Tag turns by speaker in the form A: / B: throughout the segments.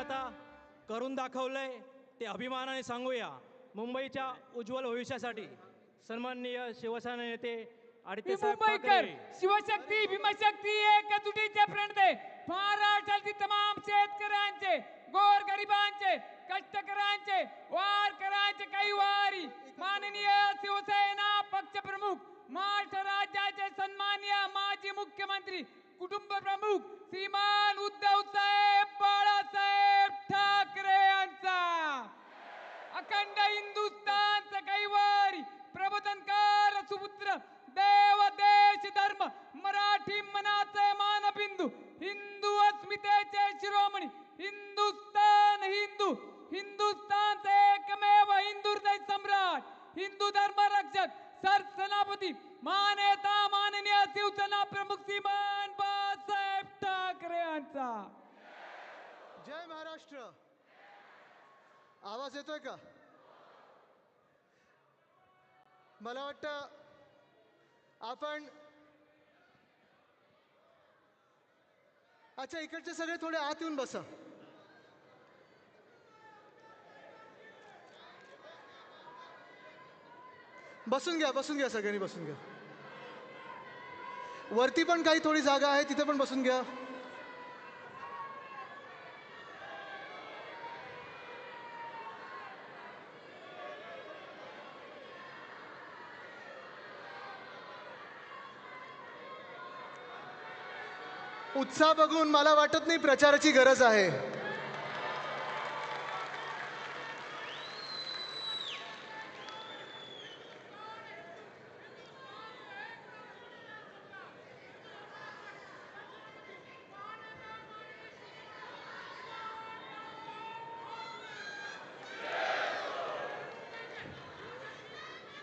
A: आता करून दाखवलंय ते अभिमानाने सांगूया. मुंबईच्या उज्ज्वल भविष्यासाठी सन्माननीय शिवसेना नेते आदित्य साहेब
B: मुंबईकर
A: ठाकरे.
B: शिवशक्ती भीमशक्ती एकजुटीचे प्रणते महाराष्ट्रातील तमाम शेतकऱ्यांचे गोरगरिबांचे कष्टकऱ्यांचे वारकऱ्यांचे काही वारी माननीय शिवसेना पक्षप्रमुख महाराष्ट्र राज्याचे सन्माननीय माजी मुख्यमंत्री कुटुंब प्रमुख श्रीमान उद्धव साहेब बाळासाहेब ठाकरे यांचा अखंड हिंदुस्थानचा कैवारी प्रबोधनकार सुपुत्र देव देश धर्म मराठी मनाचे मानबिंदू हिंदू अस्मितेचे शिरोमणी हिंदुस्थान हिंदू हिंदुस्थानचे एकमेव हिंदू हृदय सम्राट हिंदू धर्म रक्षक सरसेनापती मानेता माननीय शिवसेना प्रमुख श्रीमान बाळासाहेब ठाकरे यांचा.
C: जय महाराष्ट्र. आवाज येतोय का? मला वाटतं आपण अच्छा इकडचे सगळे थोडे आत येऊन बसा. बसून घ्या सगळ्यांनी बसून घ्या. वरती पण काही थोडी जागा आहे तिथे पण बसून घ्या. उत्साह बघून मला वाटत नाही प्रचाराची गरज आहे.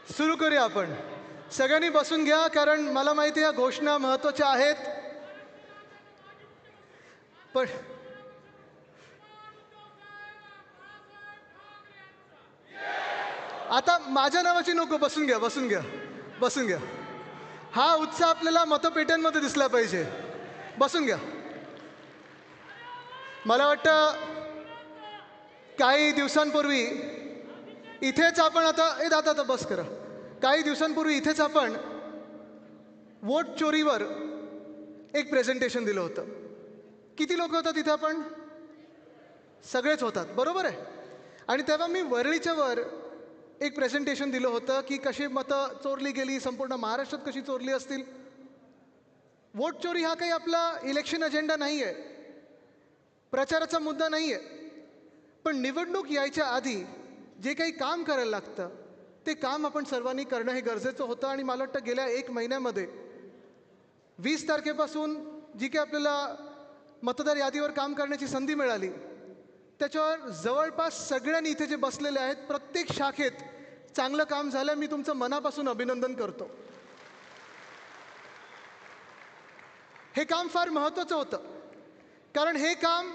C: सुरू करूया आपण. सगळ्यांनी बसून घ्या कारण मला माहिती आहे या घोषणा महत्त्वाच्या आहेत. पण आता माझ्या नावाची नको. बसून घ्या. हा उत्साह आपल्याला मतपेट्यांमध्ये दिसला पाहिजे. बसून घ्या. मला वाटतं काही दिवसांपूर्वी इथेच आपण दादा बस करा. काही दिवसांपूर्वी इथेच आपण वोट चोरीवर एक प्रेझेंटेशन दिलं होतं. किती लोक होतात इथे? आपण सगळेच होतात, बरोबर आहे. आणि तेव्हा मी वरळीच्या वर एक प्रेझेंटेशन दिलं होतं की कशी मतं चोरली गेली, संपूर्ण महाराष्ट्रात कशी चोरली असतील. वोट चोरी हा काही आपला इलेक्शन अजेंडा नाही आहे, प्रचाराचा मुद्दा नाही आहे. पण निवडणूक यायच्या आधी जे काही काम करायला लागतं ते काम आपण सर्वांनी करणं हे गरजेचं होतं. आणि मला वाटतं गेल्या 1 महिन्यामध्ये 20 तारखेपासून जी काही आपल्याला मतदार यादीवर काम करण्याची संधी मिळाली त्याच्यावर जवळपास सगळ्यांनी इथे जे बसलेले आहेत प्रत्येक शाखेत चांगलं काम झालं. मी तुमचं मनापासून अभिनंदन करतो. हे काम फार महत्त्वाचं होतं कारण हे काम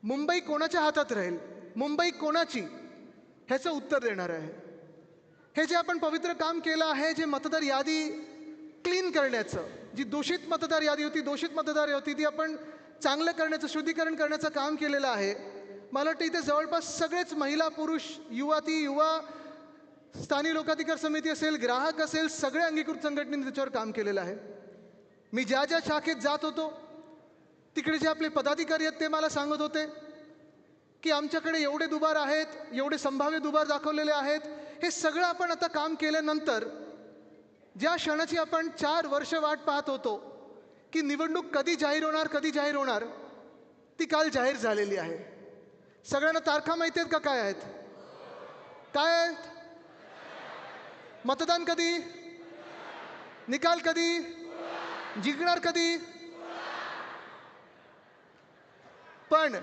C: मुंबई कोणाच्या हातात राहील, मुंबई कोणाची, ह्याचं उत्तर देणार आहे. हे जे आपण पवित्र काम केलं आहे, जे मतदार यादी क्लीन करण्याचं, जी दूषित मतदार यादी होती ती आपण चांगलं करण्याचं, शुद्धीकरण करण्याचं काम केलेलं आहे. मला वाटतं इथे जवळपास सगळेच महिला पुरुष युवा स्थानिक लोकाधिकार समिती असेल, ग्राहक असेल, सगळे अंगीकृत संघटनेने त्याच्यावर काम केलेलं आहे. मी ज्या शाखेत जात होतो तिकडे जे आपले पदाधिकारी आहेत ते मला सांगत होते की आमच्याकडे एवढे दुबार आहेत, एवढे संभाव्य दुबार दाखवलेले आहेत. हे सगळं आपण आता काम केल्यानंतर ज्या क्षणाची आपण 4 वर्ष वाट पाहत होतो की निवडणूक कधी जाहीर होणार ती काल जाहीर झालेली आहे. सगळ्यांना तारखा माहिती आहेत का? काय आहेत? मतदान कधी, निकाल कधी, जिंकणार कधी. पण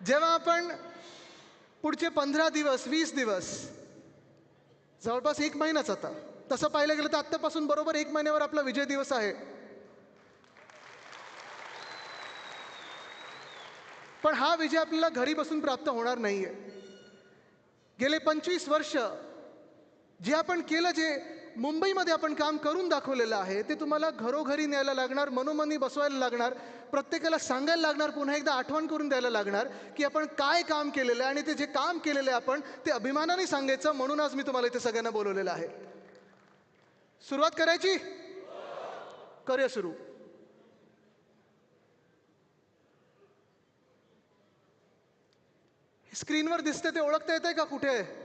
C: जेव्हा आपण पुढचे 15 दिवस 20 दिवस जवळपास 1 महिनाच, आता तसं पाहिलं गेलं तर आत्तापासून बरोबर 1 महिन्यावर आपला विजय दिवस आहे. पण हा विजय आपल्याला घरी बसून प्राप्त होणार नाहीये. गेले 25 वर्ष जे आपण केलं, जे मुंबईमध्ये आपण काम करून दाखवलेलं आहे ते तुम्हाला घरोघरी न्यायला लागणार, मनोमनी बसवायला लागणार, प्रत्येकाला सांगायला लागणार, पुन्हा एकदा आठवण करून द्यायला लागणार की आपण काय काम केलेलं आहे आणि ते जे काम केलेलं आहे आपण ते अभिमानाने सांगायचं. म्हणून आज मी तुम्हाला इथे सगळ्यांना बोलवलेलं आहे. सुरुवात करायची? करूया सुरू. स्क्रीनवर दिसते ते ओळखता येतंय का कुठे आहे?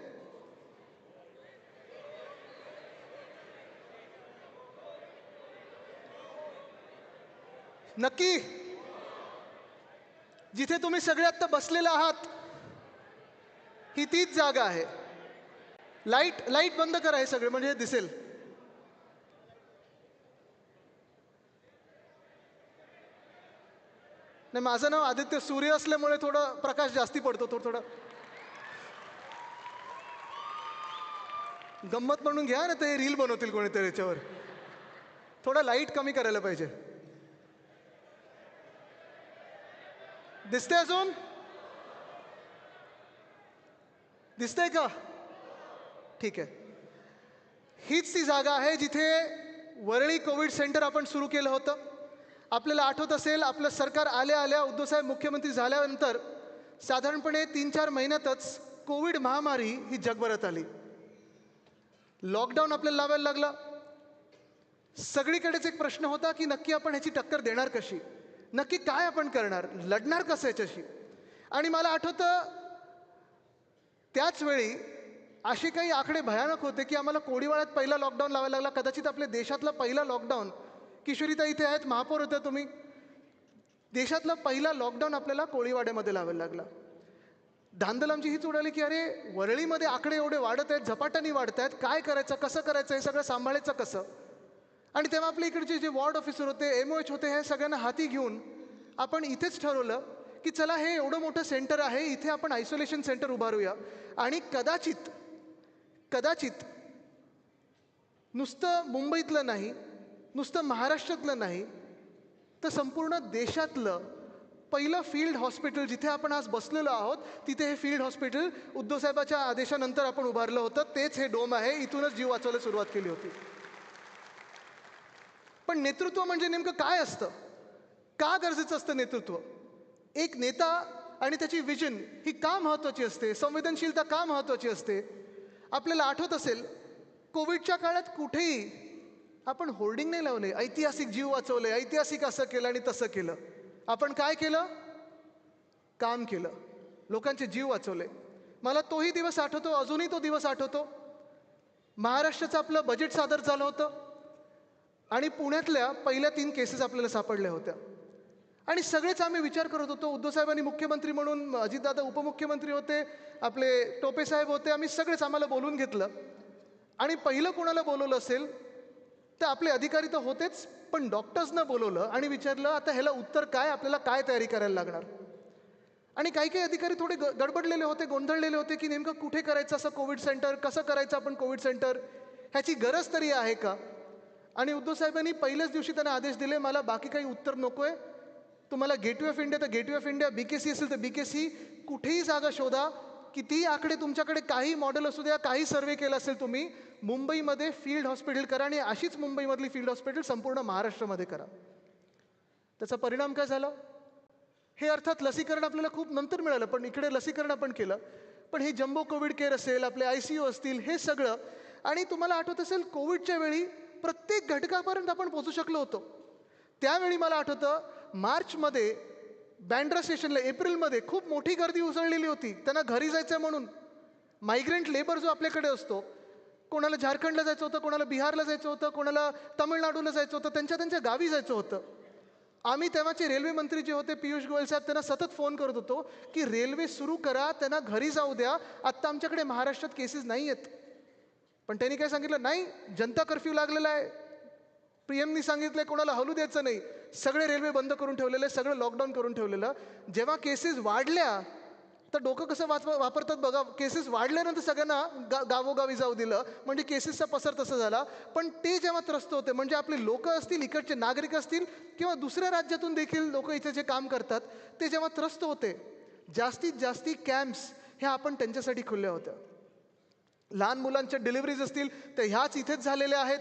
C: नक्की? जिथे तुम्ही सगळे आता बसलेले आहात ही तीच जागा आहे. लाईट बंद करा हे सगळे म्हणजे दिसेल. नाही, माझं नाव आदित्य सूर्य असल्यामुळे थोडं प्रकाश जास्ती पडतो. थोडं गंमत म्हणून घ्या ना, ते रील बनवतील कोणीतरी याच्यावर. थोडं लाईट कमी करायला पाहिजे. दिसते? अजून दिसतंय का? ठीक आहे. हीच ती जागा आहे जिथे वरळी कोविड सेंटर आपण सुरू केलं होतं. आपल्याला आठवत असेल, आपलं सरकार आल्या उद्धवसाहेब मुख्यमंत्री झाल्यानंतर साधारणपणे 3-4 महिन्यातच कोविड महामारी ही जगभरात आली. लॉकडाऊन आपल्याला लावायला लागला. सगळीकडेच एक प्रश्न होता की नक्की आपण ह्याची टक्कर देणार कशी, नक्की काय आपण करणार, लढणार कसं याच्याशी. आणि मला आठवतं त्याच वेळी असे काही आकडे भयानक होते की आम्हाला कोळीवाड्यात पहिला लॉकडाऊन लावायला लागला. कदाचित आपल्या देशातला पहिला लॉकडाऊन, किशोरीता इथे आहेत, महापौर होत्या तुम्ही, देशातला पहिला लॉकडाऊन आपल्याला कोळीवाड्यामध्ये लावायला लागला. धांदल आमची हीच उडाली की अरे वरळीमध्ये आकडे एवढे वाढत आहेत, झपाट्याने वाढत आहेत, काय करायचं, कसं करायचं, हे सगळं सांभाळायचं कसं. आणि तेव्हा आपल्या इकडचे जे वॉर्ड ऑफिसर होते, MOH होते, हे सगळ्यांना हाती घेऊन आपण इथेच ठरवलं की चला हे एवढं मोठं सेंटर आहे, इथे आपण आयसोलेशन सेंटर उभारूया. आणि कदाचित नुसतं मुंबईतलं नाही, नुसतं महाराष्ट्रातलं नाही, तर संपूर्ण देशातलं पहिलं फील्ड हॉस्पिटल जिथे आपण आज बसलेलो आहोत तिथे हे फील्ड हॉस्पिटल उद्धवसाहेबाच्या आदेशानंतर आपण उभारलं होतं. तेच हे डोम आहे. इथूनच जीव वाचवायला सुरुवात केली होती. पण नेतृत्व म्हणजे नेमकं काय असतं, का गरजेचं असतं नेतृत्व? एक नेता आणि त्याची विजन ही का महत्त्वाची असते, संवेदनशीलता का महत्त्वाची असते? आपल्याला आठवत असेल कोविडच्या काळात कुठेही आपण होर्डिंग नाही लावले, ऐतिहासिक जीव वाचवले, ऐतिहासिक असं केलं आणि तसं केलं. आपण काय केलं? काम केलं, लोकांचे जीव वाचवले. मला तोही दिवस आठवतो, अजूनही तो दिवस आठवतो. महाराष्ट्राचं आपलं बजेट सादर झालं होतं आणि पुण्यातल्या पहिल्या 3 केसेस आपल्याला सापडल्या होत्या. आणि सगळेच आम्ही विचार करत होतो, उद्धवसाहेबांनी मुख्यमंत्री म्हणून, अजितदादा उपमुख्यमंत्री होते, आपले टोपे साहेब होते, आम्ही सगळेच आम्हाला बोलून घेतलं. आणि पहिलं कोणाला बोलवलं असेल तर आपले अधिकारी तर होतेच, पण डॉक्टर्सना बोलवलं आणि विचारलं आता ह्याला उत्तर काय, आपल्याला काय तयारी करायला लागणार. आणि काही अधिकारी थोडे गडबडलेले होते, गोंधळलेले होते की नेमकं कुठे करायचं असं कोविड सेंटर, कसं करायचं आपण कोविड सेंटर, ह्याची गरज तरी आहे का. आणि उद्धवसाहेबांनी पहिल्याच दिवशी त्यांना आदेश दिले, मला बाकी काही उत्तर नको आहे, तुम्हाला गेटवे ऑफ इंडिया तर गेटवे ऑफ इंडिया, BKC असेल तर BKC, कुठेही जागा शोधा, कितीही आकडे तुमच्याकडे, काही मॉडेल असू द्या, काही सर्वे केला असेल तुम्ही, मुंबईमध्ये फील्ड हॉस्पिटल करा आणि अशीच मुंबईमधली फील्ड हॉस्पिटल संपूर्ण महाराष्ट्रामध्ये करा. त्याचा परिणाम काय झाला? हे अर्थात लसीकरण आपल्याला खूप नंतर मिळालं, पण इकडे लसीकरण आपण केलं. पण हे जम्बो कोविड केअर असेल, आपले ICU असतील, हे सगळं. आणि तुम्हाला आठवत असेल कोविडच्या वेळी प्रत्येक घटकापर्यंत आपण पोहोचू शकलो होतो. त्यावेळी मला आठवतं मार्चमध्ये बँड्रा स्टेशनला, एप्रिलमध्ये खूप मोठी गर्दी उसळलेली होती. त्यांना घरी जायचं म्हणून. मायग्रेंट लेबर जो आपल्याकडे असतो, कोणाला झारखंडला जायचं होतं, कोणाला बिहारला जायचं होतं, कोणाला तामिळनाडूला जायचं होतं, त्यांच्या गावी जायचं होतं. आम्ही तेव्हाचे रेल्वे मंत्री जे होते पियुष गोयल साहेब, त्यांना सतत फोन करत होतो की रेल्वे सुरू करा, त्यांना घरी जाऊ द्या, आत्ता आमच्याकडे महाराष्ट्रात केसेस नाही आहेत. पण त्यांनी काय सांगितलं, नाही, जनता कर्फ्यू लागलेला आहे, PM नी सांगितलं कोणाला हलू द्यायचं नाही, सगळे रेल्वे बंद करून ठेवलेले, सगळं लॉकडाऊन करून ठेवलेलं. जेव्हा केसेस वाढल्या तर डोकं कसं वापरतात बघा, केसेस वाढल्यानंतर सगळ्यांना गावोगावी जाऊ दिलं, म्हणजे केसेसचा पसर तसा झाला. पण ते जेव्हा त्रस्त होते, म्हणजे आपले लोक असतील, इकडचे नागरिक असतील किंवा दुसऱ्या राज्यातून देखील लोक इथे जे काम करतात, ते जेव्हा त्रस्त होते, जास्तीत जास्ती कॅम्प्स ह्या आपण त्यांच्यासाठी खुल्या होत्या. लहान मुलांच्या डिलिव्हरीज असतील तर ह्याच इथेच झालेल्या आहेत.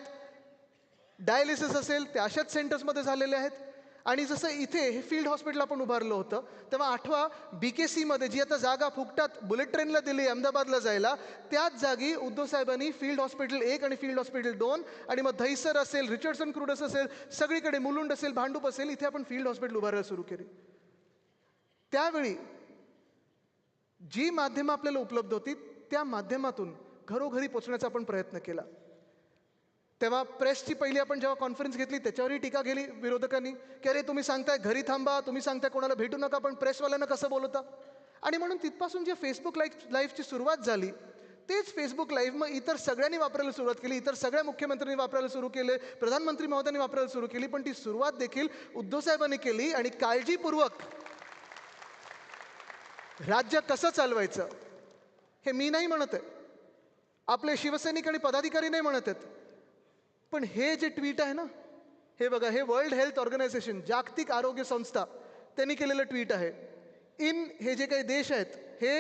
C: डायलिसिस असेल ते अशाच सेंटर्समध्ये झालेले आहेत. आणि जसं इथे हे फील्ड हॉस्पिटल आपण उभारलं होतं तेव्हा आठवा BKCमध्ये जी आता जागा फुकटात बुलेट ट्रेनला दिली अहमदाबादला जायला, त्याच जागी उद्धव साहेबांनी फील्ड हॉस्पिटल 1 आणि फील्ड हॉस्पिटल 2 आणि मग दहिसर असेल, रिचर्डसन क्रुडस असेल, सगळीकडे मुलुंड असेल, भांडूप असेल, इथे आपण फील्ड हॉस्पिटल उभारायला सुरू केली. त्यावेळी जी माध्यमं आपल्याला उपलब्ध होती त्या माध्यमातून घरोघरी पोचण्याचा आपण प्रयत्न केला. तेव्हा प्रेसची पहिली आपण जेव्हा कॉन्फरन्स घेतली त्याच्यावरही टीका केली विरोधकांनी की अरे तुम्ही सांगताय घरी थांबा, तुम्ही सांगताय कोणाला भेटू नका, पण प्रेसवाल्यांना कसं बोलवता. आणि म्हणून तिथपासून जे फेसबुक लाईव्हची सुरुवात झाली तेच फेसबुक लाईव्ह मग इतर सगळ्यांनी वापरायला सुरुवात केली. इतर सगळ्या मुख्यमंत्र्यांनी वापरायला सुरू केले, प्रधानमंत्री महोदयांनी वापरायला सुरू केली. पण ती सुरुवात देखील उद्धव साहेबांनी केली आणि काळजीपूर्वक. राज्य कसं चालवायचं हे मी नाही म्हणत आहे, आपले शिवसैनिक आणि पदाधिकारी नाही म्हणत आहेत, पण हे जे ट्विट आहे ना, हे बघा, हे वर्ल्ड हेल्थ ऑर्गनायझेशन, जागतिक आरोग्य संस्था, त्यांनी केलेलं ट्विट आहे. हे जे काही देश आहेत हे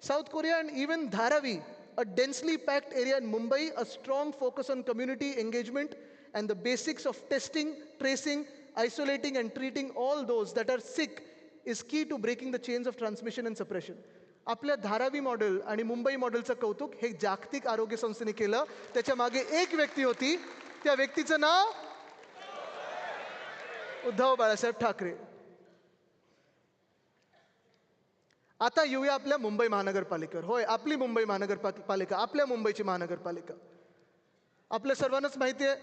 C: South Korea and even Dharavi, a densely packed area in Mumbai, a strong focus on community engagement and the basics of testing, tracing, isolating and treating all those that are sick is key to breaking the chains of transmission and suppression. आपल्या Dharavi model आणि मुंबई मॉडेलचं कौतुक हे जागतिक आरोग्य संस्थेने केलं. त्याच्या मागे एक व्यक्ती होती, त्या व्यक्तीचं नाव उद्धव बाळासाहेब ठाकरे. आता येऊया आपल्या मुंबई महानगरपालिकेवर. होय, आपली मुंबई महानगरपालिका, आपल्या मुंबईची महानगरपालिका. आपल्या सर्वांनाच माहिती आहे,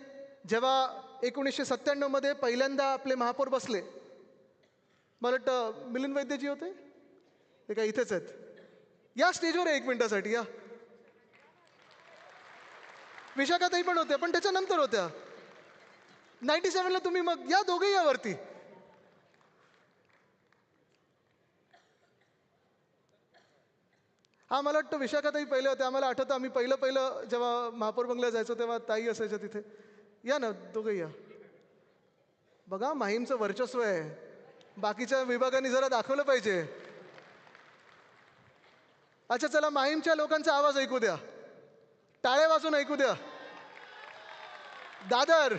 C: जेव्हा 1997 मध्ये पहिल्यांदा आपले महापौर बसले, मला वाटतं मिलिंद वैद्यजी होते, ते काय इथेच आहेत, या स्टेजवर आहे 1 मिनिटासाठी या. विशाखाताई पण होत्या, पण त्याच्यानंतर होत्या 97ला. तुम्ही मग या, दोघेही यावरती. हा, मला वाटतं विशाखाताई पहिले होते. आम्हाला आठवतं आम्ही पहिलं जेव्हा महापौर बंगल्यात जायचो तेव्हा ताई असायच्या तिथे. या ना, दोघेही या. बघा, माहीमचं वर्चस्व आहे, बाकीच्या विभागांनी जरा दाखवलं पाहिजे. अच्छा, चला माहीमच्या लोकांचा आवाज ऐकू द्या, टाळ्या वाजून ऐकू द्या. दादर,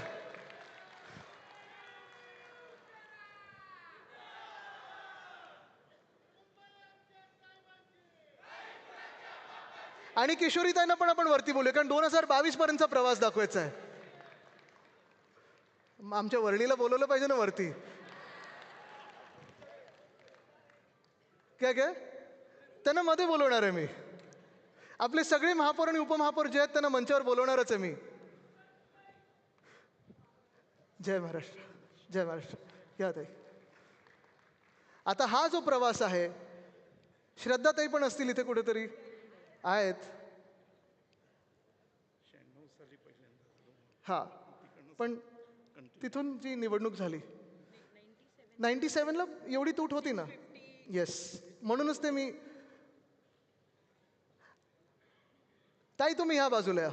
C: आणि किशोरीताईंना पण आपण वरती बोलूया, कारण 2022 पर्यंतचा प्रवास दाखवायचा आहे. आमच्या वर्णीला बोलवलं पाहिजे ना वरती. काय काय त्यांना मध्ये बोलवणार आहे मी. आपले सगळे महापौर आणि उपमहापौर जे आहेत त्यांना मंचावर बोलवणारच आहे मी. जय महाराष्ट्र, जय महाराष्ट्र. या ताई. आता हा जो प्रवास आहे, श्रद्धाताई पण असतील इथे कुठेतरी आहेत. हा, पण तिथून जी निवडणूक झाली 97ला एवढी तूट होती ना. येस, म्हणूनच ते मी. ताई तुम्ही ह्या बाजूला या,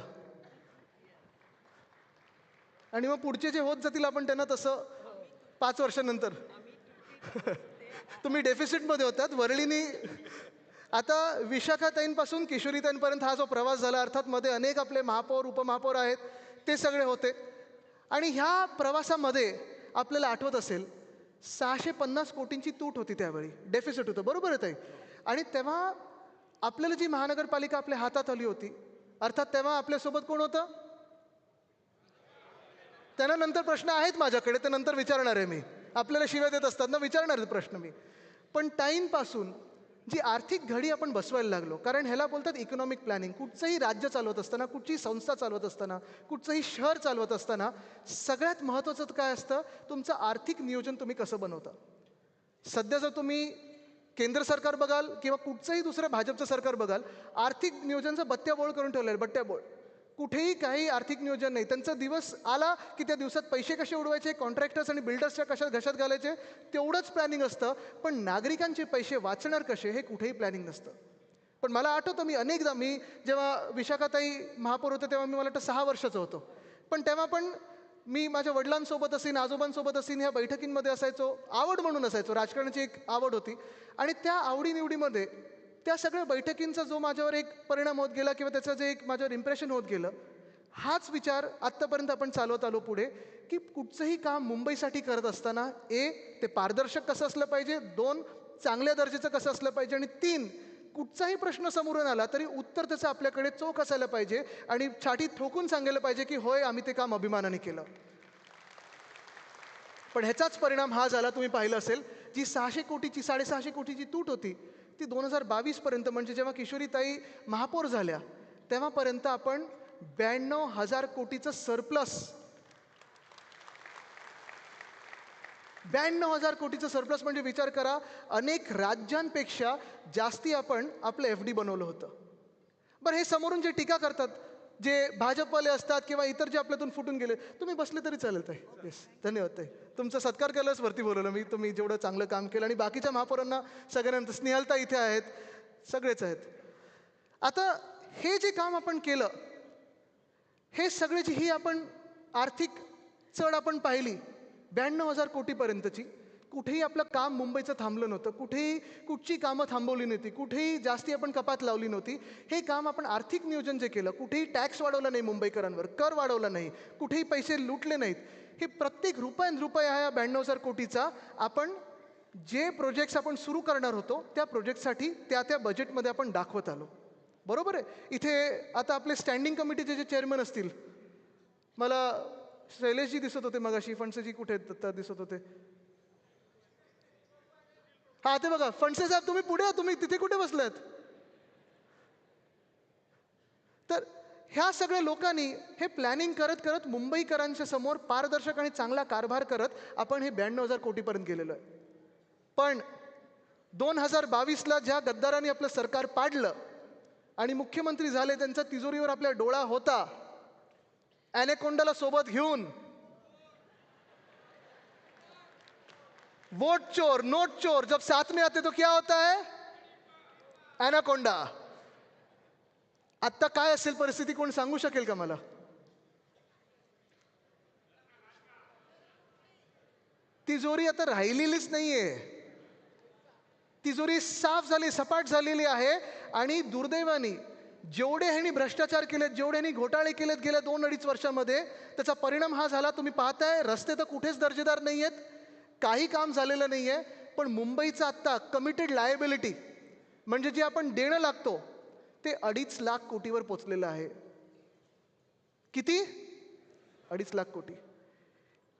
C: आणि मग पुढचे जे होत जातील आपण त्यांना तसं 5 वर्षानंतर. तुम्ही डेफिसिटमध्ये होतात. वरळीनी आता विशाखाताईंपासून किशोरीताईंपर्यंत हा जो प्रवास झाला, अर्थात मध्ये अनेक आपले महापौर उपमहापौर आहेत, ते सगळे होते. आणि ह्या प्रवासामध्ये आपल्याला आठवत असेल 650 कोटींची तूट होती, त्यावेळी डेफिसिट होतं, बरोबर आहे ताई. आणि तेव्हा आपल्याला जी महानगरपालिका आपल्या हातात आली होती, अर्थात तेव्हा आपल्यासोबत कोण होतं, त्यांना नंतर प्रश्न आहेत माझ्याकडे, ते नंतर विचारणार आहे मी. आपल्याला शिव्या देत असतात ना, विचारणार प्रश्न मी. पण टाईमपासून जी आर्थिक घडी आपण बसवायला लागलो, कारण ह्याला बोलतात इकॉनॉमिक प्लॅनिंग. कुठचंही राज्य चालवत असताना, कुठचीही संस्था चालवत असताना, कुठचंही शहर चालवत असताना सगळ्यात महत्त्वाचं काय असतं, तुमचं आर्थिक नियोजन तुम्ही कसं बनवता. सध्या जर तुम्ही केंद्र सरकार बघाल किंवा कुठचंही दुसरं भाजपचं सरकार बघाल, आर्थिक नियोजनचं बट्ट्याबोळ करून ठेवलं आहे, बट्ट्याबोळ. कुठेही काही आर्थिक नियोजन नाही. त्यांचा दिवस आला की त्या दिवसात पैसे कसे उडवायचे, कॉन्ट्रॅक्टर्स आणि बिल्डर्सच्या कशा घशात घालायचे, तेवढंच प्लॅनिंग असतं. पण नागरिकांचे पैसे वाचणार कसे हे कुठेही प्लॅनिंग नसतं. पण मला आठवतं मी जेव्हा विशाखाताई महापौर होते तेव्हा मला वाटतं 6 वर्षाचं होतो. पण तेव्हा पण मी माझ्या वडिलांसोबत असेल, आजोबांसोबत असेल, ह्या बैठकींमध्ये असायचो. आवड म्हणून असायचो, राजकारणाची एक आवड होती. आणि त्या आवडीनिवडीमध्ये त्या सगळ्या बैठकींचा जो माझ्यावर एक परिणाम होत गेला किंवा त्याचं जे एक माझ्यावर इम्प्रेशन होत गेलं, हाच विचार आत्तापर्यंत आपण चालवत आलो पुढे, की कुठचंही काम मुंबईसाठी करत असताना ते पारदर्शक कसं असलं पाहिजे, 2 चांगल्या दर्जाचं कसं असलं पाहिजे, आणि 3 कुठचाही प्रश्न समोरून आला तरी उत्तर त्याचं आपल्याकडे चोख असायला पाहिजे आणि छातीत ठोकून सांगायला पाहिजे की होय, आम्ही ते काम अभिमानाने केलं. पण ह्याचाच परिणाम हा झाला, तुम्ही पाहिलं असेल, जी 600 कोटीची 650 कोटीची तूट होती ती 2022 पर्यंत, म्हणजे जेव्हा किशोरीताई महापौर झाल्या तेव्हापर्यंत आपण 92,000 कोटीचं सरप्लस, 92,000 कोटीचं सरप्लस म्हणजे विचार करा, अनेक राज्यांपेक्षा जास्ती आपण आपलं FD बनवलं होतं. बरं, हे समोरून जे टीका करतात, जे भाजपवाले असतात किंवा इतर जे आपल्यातून फुटून गेले, तुम्ही बसले तरी चालेल ताई. येस, धन्यवाद ताई, तुमचा सत्कार केलाच वरती बोलवलं मी, तुम्ही जेवढं चांगलं काम केलं, आणि बाकीच्या महापौरांना सगळ्यांना, स्नेहलता इथे आहेत, सगळेच आहेत. आता हे जे काम आपण केलं, हे सगळ्याची ही आपण आर्थिक चढ आपण पाहिली 92,000 कोटीपर्यंतची. कुठेही आपलं काम मुंबईचं थांबलं नव्हतं, कुठेही कुठची कामं थांबवली नव्हती, कुठेही जास्ती आपण कपात लावली नव्हती. हे काम आपण आर्थिक नियोजन जे केलं, कुठेही टॅक्स वाढवला नाही मुंबईकरांवर, कर वाढवला नाही, कुठेही पैसे लुटले नाहीत. हे प्रत्येक रुपया ह्या 92,000 कोटीचा आपण जे प्रोजेक्ट्स आपण सुरू करणार होतो त्या प्रोजेक्टसाठी त्या बजेटमध्ये आपण दाखवत आलो. बरोबर आहे. इथे आता आपले स्टँडिंग कमिटीचे जे चेअरमन असतील, मला शैलेशजी दिसत होते मगाशी, फणसेजी कुठे दिसत होते, हा ते बघा, फणसे साहेब तुम्ही पुढे, तुम्ही तिथे कुठे बसलात? तर ह्या सगळ्या लोकांनी हे प्लॅनिंग करत करत मुंबईकरांच्या समोर पारदर्शक आणि चांगला कारभार करत आपण हे 92,000 कोटीपर्यंत गेलेलो आहे. पण 2022ला ज्या गद्दारांनी आपलं सरकार पाडलं आणि मुख्यमंत्री झाले, त्यांचा तिजोरीवर आपल्या डोळा होता, ॲनेकोंडाला सोबत घेऊन, वोट चोर नोट चोर जब साथ में आते तो क्या होता है, ॲनाकोंडा. आत्ता काय असेल परिस्थिती, कोण सांगू शकेल का मला? तिजोरी आता राहिलेलीच नाहीये, तिजोरी साफ झाली, सपाट झालेली आहे. आणि दुर्दैवाने जेवढे ह्यांनी भ्रष्टाचार केलेत, जेवढे ह्यांनी घोटाळे केलेत गेल्या 2-2.5 वर्षामध्ये, त्याचा परिणाम हा झाला, तुम्ही पाहताय, रस्ते तर कुठेच दर्जेदार नाही आहेत, काही काम झालेलं नाही आहे. पण मुंबईचं आत्ता कमिटेड लायबिलिटी म्हणजे जे आपण देणं लागतो ते 2.5 लाख कोटीवर पोचलेलं आहे. किती? 2.5 लाख कोटी.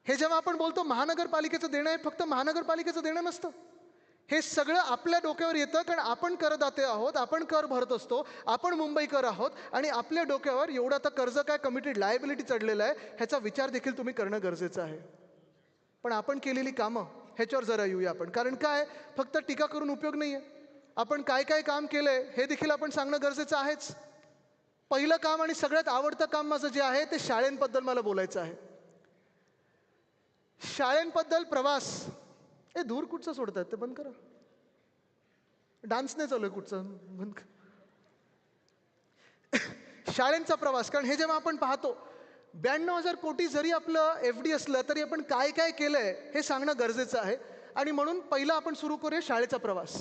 C: हे जेव्हा आपण बोलतो महानगरपालिकेचं देणं आहे, फक्त महानगरपालिकेचं देणं नसतं, हे सगळं आपल्या डोक्यावर येतं, कारण आपण करदाते आहोत, आपण कर भरत असतो, आपण मुंबईकर आहोत, आणि आपल्या डोक्यावर एवढं आता कर्ज काय, कमिटेड लायबिलिटी चढलेलं आहे, ह्याचा विचार देखील तुम्ही करणं गरजेचं आहे. पण आपण केलेली कामं, ह्याच्यावर जरा येऊया आपण. कारण काय, फक्त टीका करून उपयोग नाही आहे, आपण काय काय काम केलंय हे देखील आपण सांगणं गरजेचं आहेच. पहिलं काम आणि सगळ्यात आवडतं काम माझं जे आहे ते शाळेंबद्दल मला बोलायचं आहे. शाळेंबद्दल प्रवास, धूर कुठचं सोडतात ते बंद करा, डान्स नाही चालू आहे कुठचं, बंद करा. शाळेंचा प्रवास, कारण हे जेव्हा आपण पाहतो 92,000 कोटी जरी आपलं FD असलं तरी आपण काय काय केलंय हे सांगणं गरजेचं आहे. आणि म्हणून पहिला आपण सुरू करूया शाळेचा प्रवास.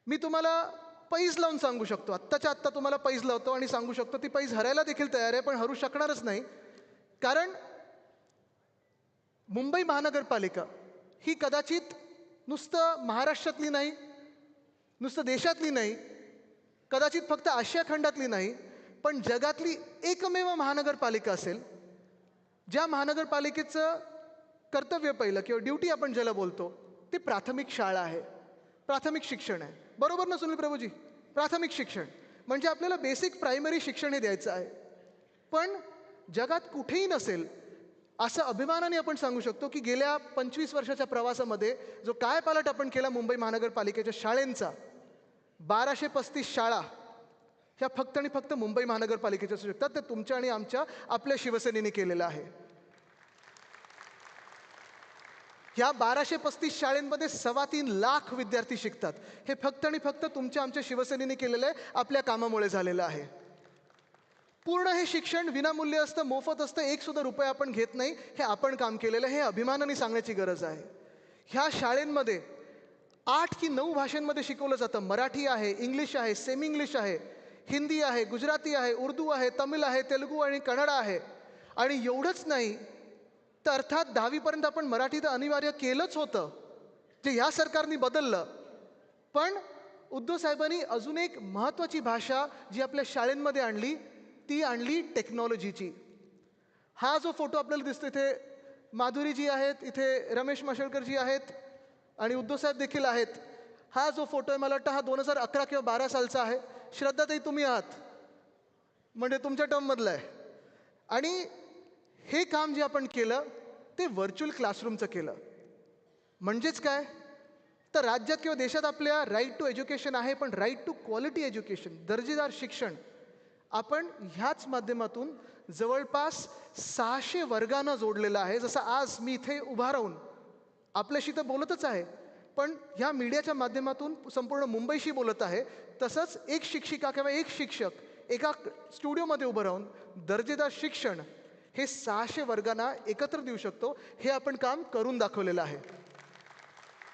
C: मी तुम्हाला पैज लावून सांगू शकतो, आत्ताच्या आत्ता तुम्हाला पैज लावतो आणि सांगू शकतो, ती पैज हरायला देखील तयार आहे, पण हरू शकणारच नाही. कारण मुंबई महानगरपालिका ही कदाचित नुसतं महाराष्ट्रातली नाही, नुसतं देशातली नाही, कदाचित फक्त आशिया खंडातली नाही, पण जगातली एकमेव महानगरपालिका असेल ज्या महानगरपालिकेचं कर्तव्य पहिलं किंवा ड्युटी आपण ज्याला बोलतो ते प्राथमिक शाळा आहे, प्राथमिक शिक्षण आहे. बरोबर ना सुनील प्रभूजी? प्राथमिक शिक्षण म्हणजे आपल्याला बेसिक प्रायमरी शिक्षण हे द्यायचं आहे. पण जगात कुठेही नसेल असं अभिमानाने आपण सांगू शकतो की गेल्या 25 वर्षाच्या प्रवासामध्ये जो काय पालट आपण केला मुंबई महानगरपालिकेच्या शाळेंचा, 1235 शाळा ह्या फक्त आणि फक्त मुंबई महानगरपालिकेच्या असू शकतात. ते तुमच्या आणि आमच्या आपल्या शिवसेनेने केलेलं आहे. ह्या 1235 शाळेंमध्ये 3.25 लाख विद्यार्थी शिकतात. हे फक्त आणि फक्त तुमच्या आमच्या शिवसेनेने केलेलं आहे, आपल्या कामामुळे झालेलं आहे. पूर्ण हे शिक्षण विनामूल्य असतं, मोफत असतं, ₹1 आपण घेत नाही. हे आपण काम केलेलं, हे अभिमानाने सांगण्याची गरज आहे. ह्या शाळेंमध्ये 8 की 9 भाषांमध्ये शिकवलं जातं. मराठी आहे, इंग्लिश आहे, सेमी इंग्लिश आहे, हिंदी आहे, गुजराती आहे, उर्दू आहे, तमिळ आहे, तेलुगू आणि कन्नड आहे. आणि एवढंच नाही तर अर्थात 10वीपर्यंत आपण मराठी तर अनिवार्य केलंच होतं, जे ह्या सरकारने बदललं. पण उद्धव साहेबांनी अजून एक महत्त्वाची भाषा जी आपल्या शाळेंमध्ये आणली, ती आणली टेक्नॉलॉजीची. हा जो फोटो आपल्याला दिसतो इथे माधुरीजी आहेत, इथे रमेश माशेलकरजी आहेत आणि उद्धव साहेब देखील आहेत. हा जो फोटो आहे मला वाटतं हा 2011 किंवा 12 सालचा आहे. श्रद्धाताई तुम्ही आहात, म्हणजे तुमच्या टर्ममधलं आहे. आणि हे काम जे आपण केलं ते व्हर्च्युअल क्लासरूमचं केलं. म्हणजेच काय तर राज्यात किंवा देशात आपल्या राईट टू एज्युकेशन आहे, पण राईट टू क्वालिटी एज्युकेशन, दर्जेदार शिक्षण आपण ह्याच माध्यमातून जवळपास 600 वर्गांना जोडलेलं आहे. जसं आज मी इथे उभा राहून आपल्याशी तर बोलतच आहे, पण ह्या मीडियाच्या माध्यमातून संपूर्ण मुंबईशी बोलत आहे. तसंच एक शिक्षिका किंवा एक शिक्षक एका स्टुडिओमध्ये उभं राहून दर्जेदार शिक्षण हे 600 वर्गांना एकत्र देऊ शकतो. हे आपण काम करून दाखवलेलं आहे.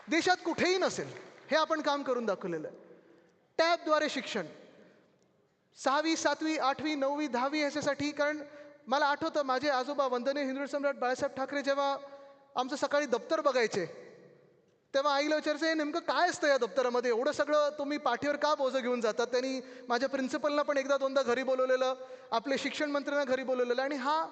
C: देशात कुठेही नसेल हे आपण काम करून दाखवलेलं आहे. टॅबद्वारे शिक्षण 6वी 7वी 8वी 9वी 10वी ह्याच्यासाठी. कारण मला आठवतं माझे आजोबा वंदनीय हिंदवी सम्राट बाळासाहेब ठाकरे जेव्हा आमचं सकाळी दप्तर बघायचे तेव्हा आईला विचारायचं हे नेमकं काय असतं या दप्तरामध्ये, एवढं सगळं तुम्ही पाठीवर का बोजं घेऊन जातात. त्यांनी माझ्या प्रिन्सिपलला पण एकदा दोनदा घरी बोलवलेलं, आपले शिक्षण मंत्र्यांना घरी बोलवलेलं आणि हा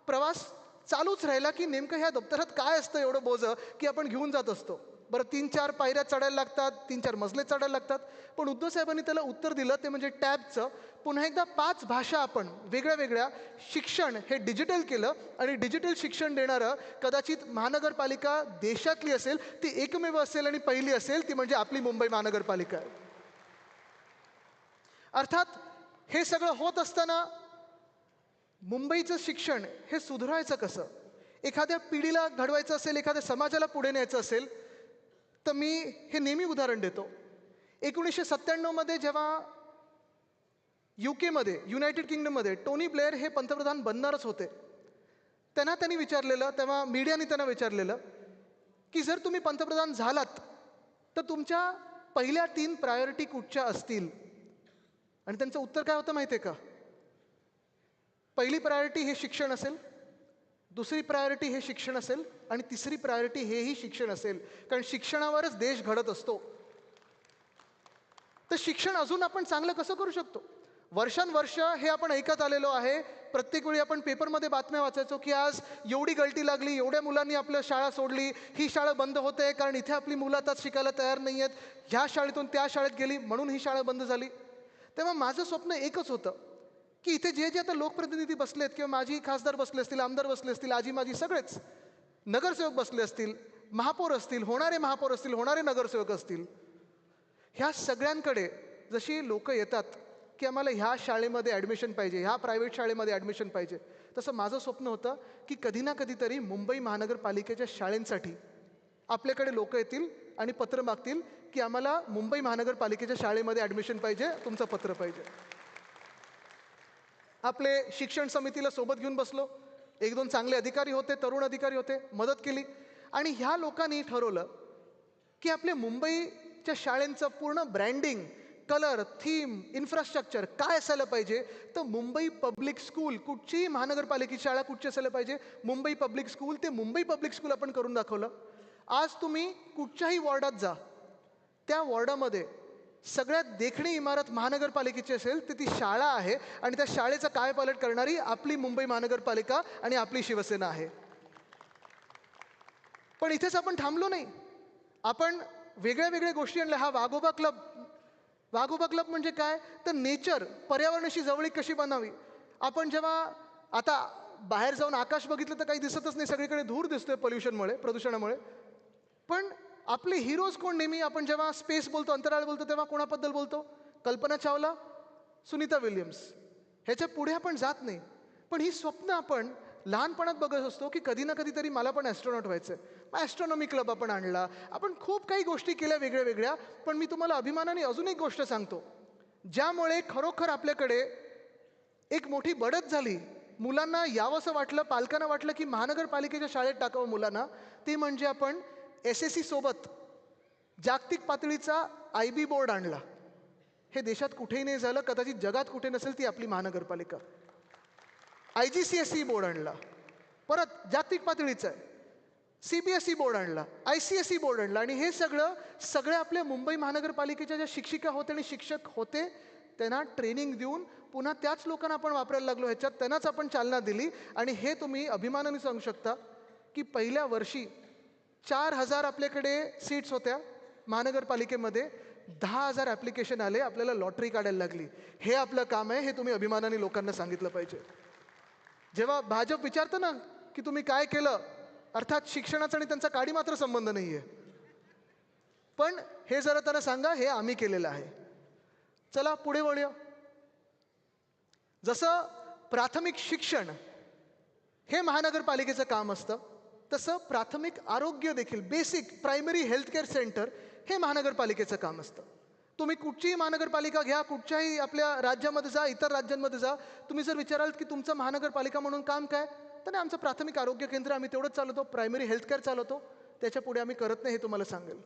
C: प्रवास चालूच राहिला की नेमकं ह्या दप्तरात काय असतं एवढं बोजं की आपण घेऊन जात असतो. बरं 3-4 पायऱ्या चढायला लागतात, 3-4 मजले चढायला लागतात. पण उद्धव साहेबांनी त्याला उत्तर दिलं ते म्हणजे टॅबचं. पुन्हा एकदा 5 भाषा आपण वेगळ्या वेगळ्या शिक्षण हे डिजिटल केलं आणि डिजिटल शिक्षण देणारं कदाचित महानगरपालिका देशातली असेल ती एकमेव असेल आणि पहिली असेल ती म्हणजे आपली मुंबई महानगरपालिका आहे. अर्थात हे सगळं होत असताना मुंबईचं शिक्षण हे सुधारायचं कसं, एखाद्या पिढीला घडवायचं असेल, एखाद्या समाजाला पुढे न्यायचं असेल तर मी हे नेहमी उदाहरण देतो. 1997 जेव्हा UK युनायटेड किंगडममध्ये टोनी ब्लेअर हे पंतप्रधान बनणारच होते, त्यांनी विचारलेलं, तेव्हा मीडियाने त्यांना विचारलेलं की जर तुम्ही पंतप्रधान झालात तर तुमच्या पहिल्या 3 प्रायोरिटी कुठच्या असतील. आणि त्यांचं उत्तर काय होतं माहिती आहे का? पहिली प्रायोरिटी हे शिक्षण असेल, दुसरी प्रायोरिटी हे शिक्षण असेल आणि तिसरी प्रायोरिटी हेही शिक्षण असेल. कारण शिक्षणावरच देश घडत असतो. तर शिक्षण अजून आपण चांगलं कसं करू शकतो? वर्षानुवर्ष हे आपण ऐकत आलेलो आहे. प्रत्येक वेळी आपण पेपरमध्ये बातम्या वाचायचो की आज एवढी गळती लागली, एवढ्या मुलांनी आपल्या शाळा सोडली, ही शाळा बंद होते कारण इथे आपली मुलं आता शिकायला तयार नाही आहेत, ह्या शाळेतून त्या शाळेत गेली म्हणून ही शाळा बंद झाली. तेव्हा माझं स्वप्न एकच होतं की इथे जे आता लोकप्रतिनिधी बसलेत किंवा माझी खासदार बसले असतील, आमदार बसले असतील, आजी माझी सगळेच नगरसेवक बसले असतील, महापौर असतील, होणारे महापौर असतील, होणारे नगरसेवक असतील, ह्या सगळ्यांकडे जशी लोक येतात की आम्हाला ह्या शाळेमध्ये ॲडमिशन पाहिजे, ह्या प्रायव्हेट शाळेमध्ये ॲडमिशन पाहिजे, तसं माझं स्वप्न होतं की कधी ना कधीतरी मुंबई महानगरपालिकेच्या शाळेंसाठी आपल्याकडे लोक येतील आणि पत्र मागतील की आम्हाला मुंबई महानगरपालिकेच्या शाळेमध्ये ॲडमिशन पाहिजे, तुमचं पत्र पाहिजे. आपले शिक्षण समितीला सोबत घेऊन बसलो, 1-2 चांगले अधिकारी होते, तरुण अधिकारी होते, मदत केली आणि ह्या लोकांनी ठरवलं की आपल्या मुंबईच्या शाळेंचं पूर्ण ब्रँडिंग, कलर, थीम, इन्फ्रास्ट्रक्चर काय असायला पाहिजे. तर मुंबई पब्लिक स्कूल, कुठचीही महानगरपालिकेची शाळा कुठची असायला पाहिजे, मुंबई पब्लिक स्कूल, ते मुंबई पब्लिक स्कूल आपण करून दाखवलं. आज तुम्ही कुठच्याही वॉर्डात जा, त्या वॉर्डामध्ये सगळ्यात देखणी इमारत महानगरपालिकेची असेल तर ती शाळा आहे आणि त्या शाळेचं कायापालट करणारी आपली मुंबई महानगरपालिका आणि आपली शिवसेना आहे. पण इथेच आपण थांबलो नाही, आपण वेगळ्या वेगळ्या गोष्टी आणल्या. हा वाघोबा क्लब, वाघोबा क्लब म्हणजे काय तर नेचर, पर्यावरणाशी जवळीक कशी बनावी. आपण जेव्हा आता बाहेर जाऊन आकाश बघितलं तर काही दिसतच नाही, सगळीकडे धूर दिसतोय पोल्युशनमुळे, प्रदूषणामुळे. पण आपले हिरोज कोण? नेहमी आपण जेव्हा स्पेस बोलतो, अंतराळ बोलतो, तेव्हा कोणाबद्दल बोलतो? कल्पना चावला, सुनीता विल्यम्स. ह्याच्या पुढे आपण जात नाही. पण ही स्वप्न आपण लहानपणात बघत असतो की कधी ना कधीतरी मला पण ॲस्ट्रॉनॉट व्हायचं आहे. ॲस्ट्रॉनॉमी क्लब आपण आणला, आपण खूप काही गोष्टी केल्या वेगळ्या वेगळ्या. पण मी तुम्हाला अभिमानाने अजून एक गोष्ट सांगतो ज्यामुळे खरोखर आपल्याकडे एक मोठी बढत झाली, मुलांना यावंसं वाटलं, पालकांना वाटलं की महानगरपालिकेच्या शाळेत टाकावं मुलांना. ते म्हणजे आपण SSC सोबत जागतिक पातळीचा IB बोर्ड आणला. हे देशात कुठेही नाही झालं, कदाचित जगात कुठे नसेल ती आपली महानगरपालिका. IGCSE बोर्ड आणला, परत जागतिक पातळीचा आहे. CBSE बोर्ड आणला, ICSE बोर्ड आणला. आणि हे सगळ्या आपल्या मुंबई महानगरपालिकेच्या ज्या शिक्षिका होते आणि शिक्षक होते त्यांना ट्रेनिंग देऊन पुन्हा त्याच लोकांना आपण वापरायला लागलो. ह्याच्यात त्यांनाच आपण चालना दिली. आणि हे तुम्ही अभिमानाने सांगू शकता की पहिल्या वर्षी 4,000 आपल्याकडे सीट्स होत्या महानगरपालिकेमध्ये, 10,000 ॲप्लिकेशन आले, आपल्याला लॉटरी काढायला लागली. हे आपलं काम आहे, हे तुम्ही अभिमानाने लोकांना सांगितलं पाहिजे. जेव्हा भाजप विचारतं ना की तुम्ही काय केलं, अर्थात शिक्षणाचा आणि त्यांचा काडी मात्र संबंध नाही आहे, पण हे जरा त्यांना सांगा हे आम्ही केलेलं आहे. चला पुढे वळूया. जसं प्राथमिक शिक्षण हे महानगरपालिकेचं काम असतं, तसं प्राथमिक आरोग्य देखील, बेसिक प्रायमरी हेल्थकेअर सेंटर हे महानगरपालिकेचं काम असतं. तुम्ही कुठचीही महानगरपालिका घ्या, कुठच्याही आपल्या राज्यामध्ये जा, इतर राज्यांमध्ये जा, तुम्ही जर विचाराल की तुमचं महानगरपालिका म्हणून काम काय, तर नाही, आमचं प्राथमिक आरोग्य केंद्र आम्ही तेवढंच चालवतो, प्रायमरी हेल्थकेअर चालवतो, त्याच्या पुढे आम्ही करत नाही, हे तुम्हाला सांगेल.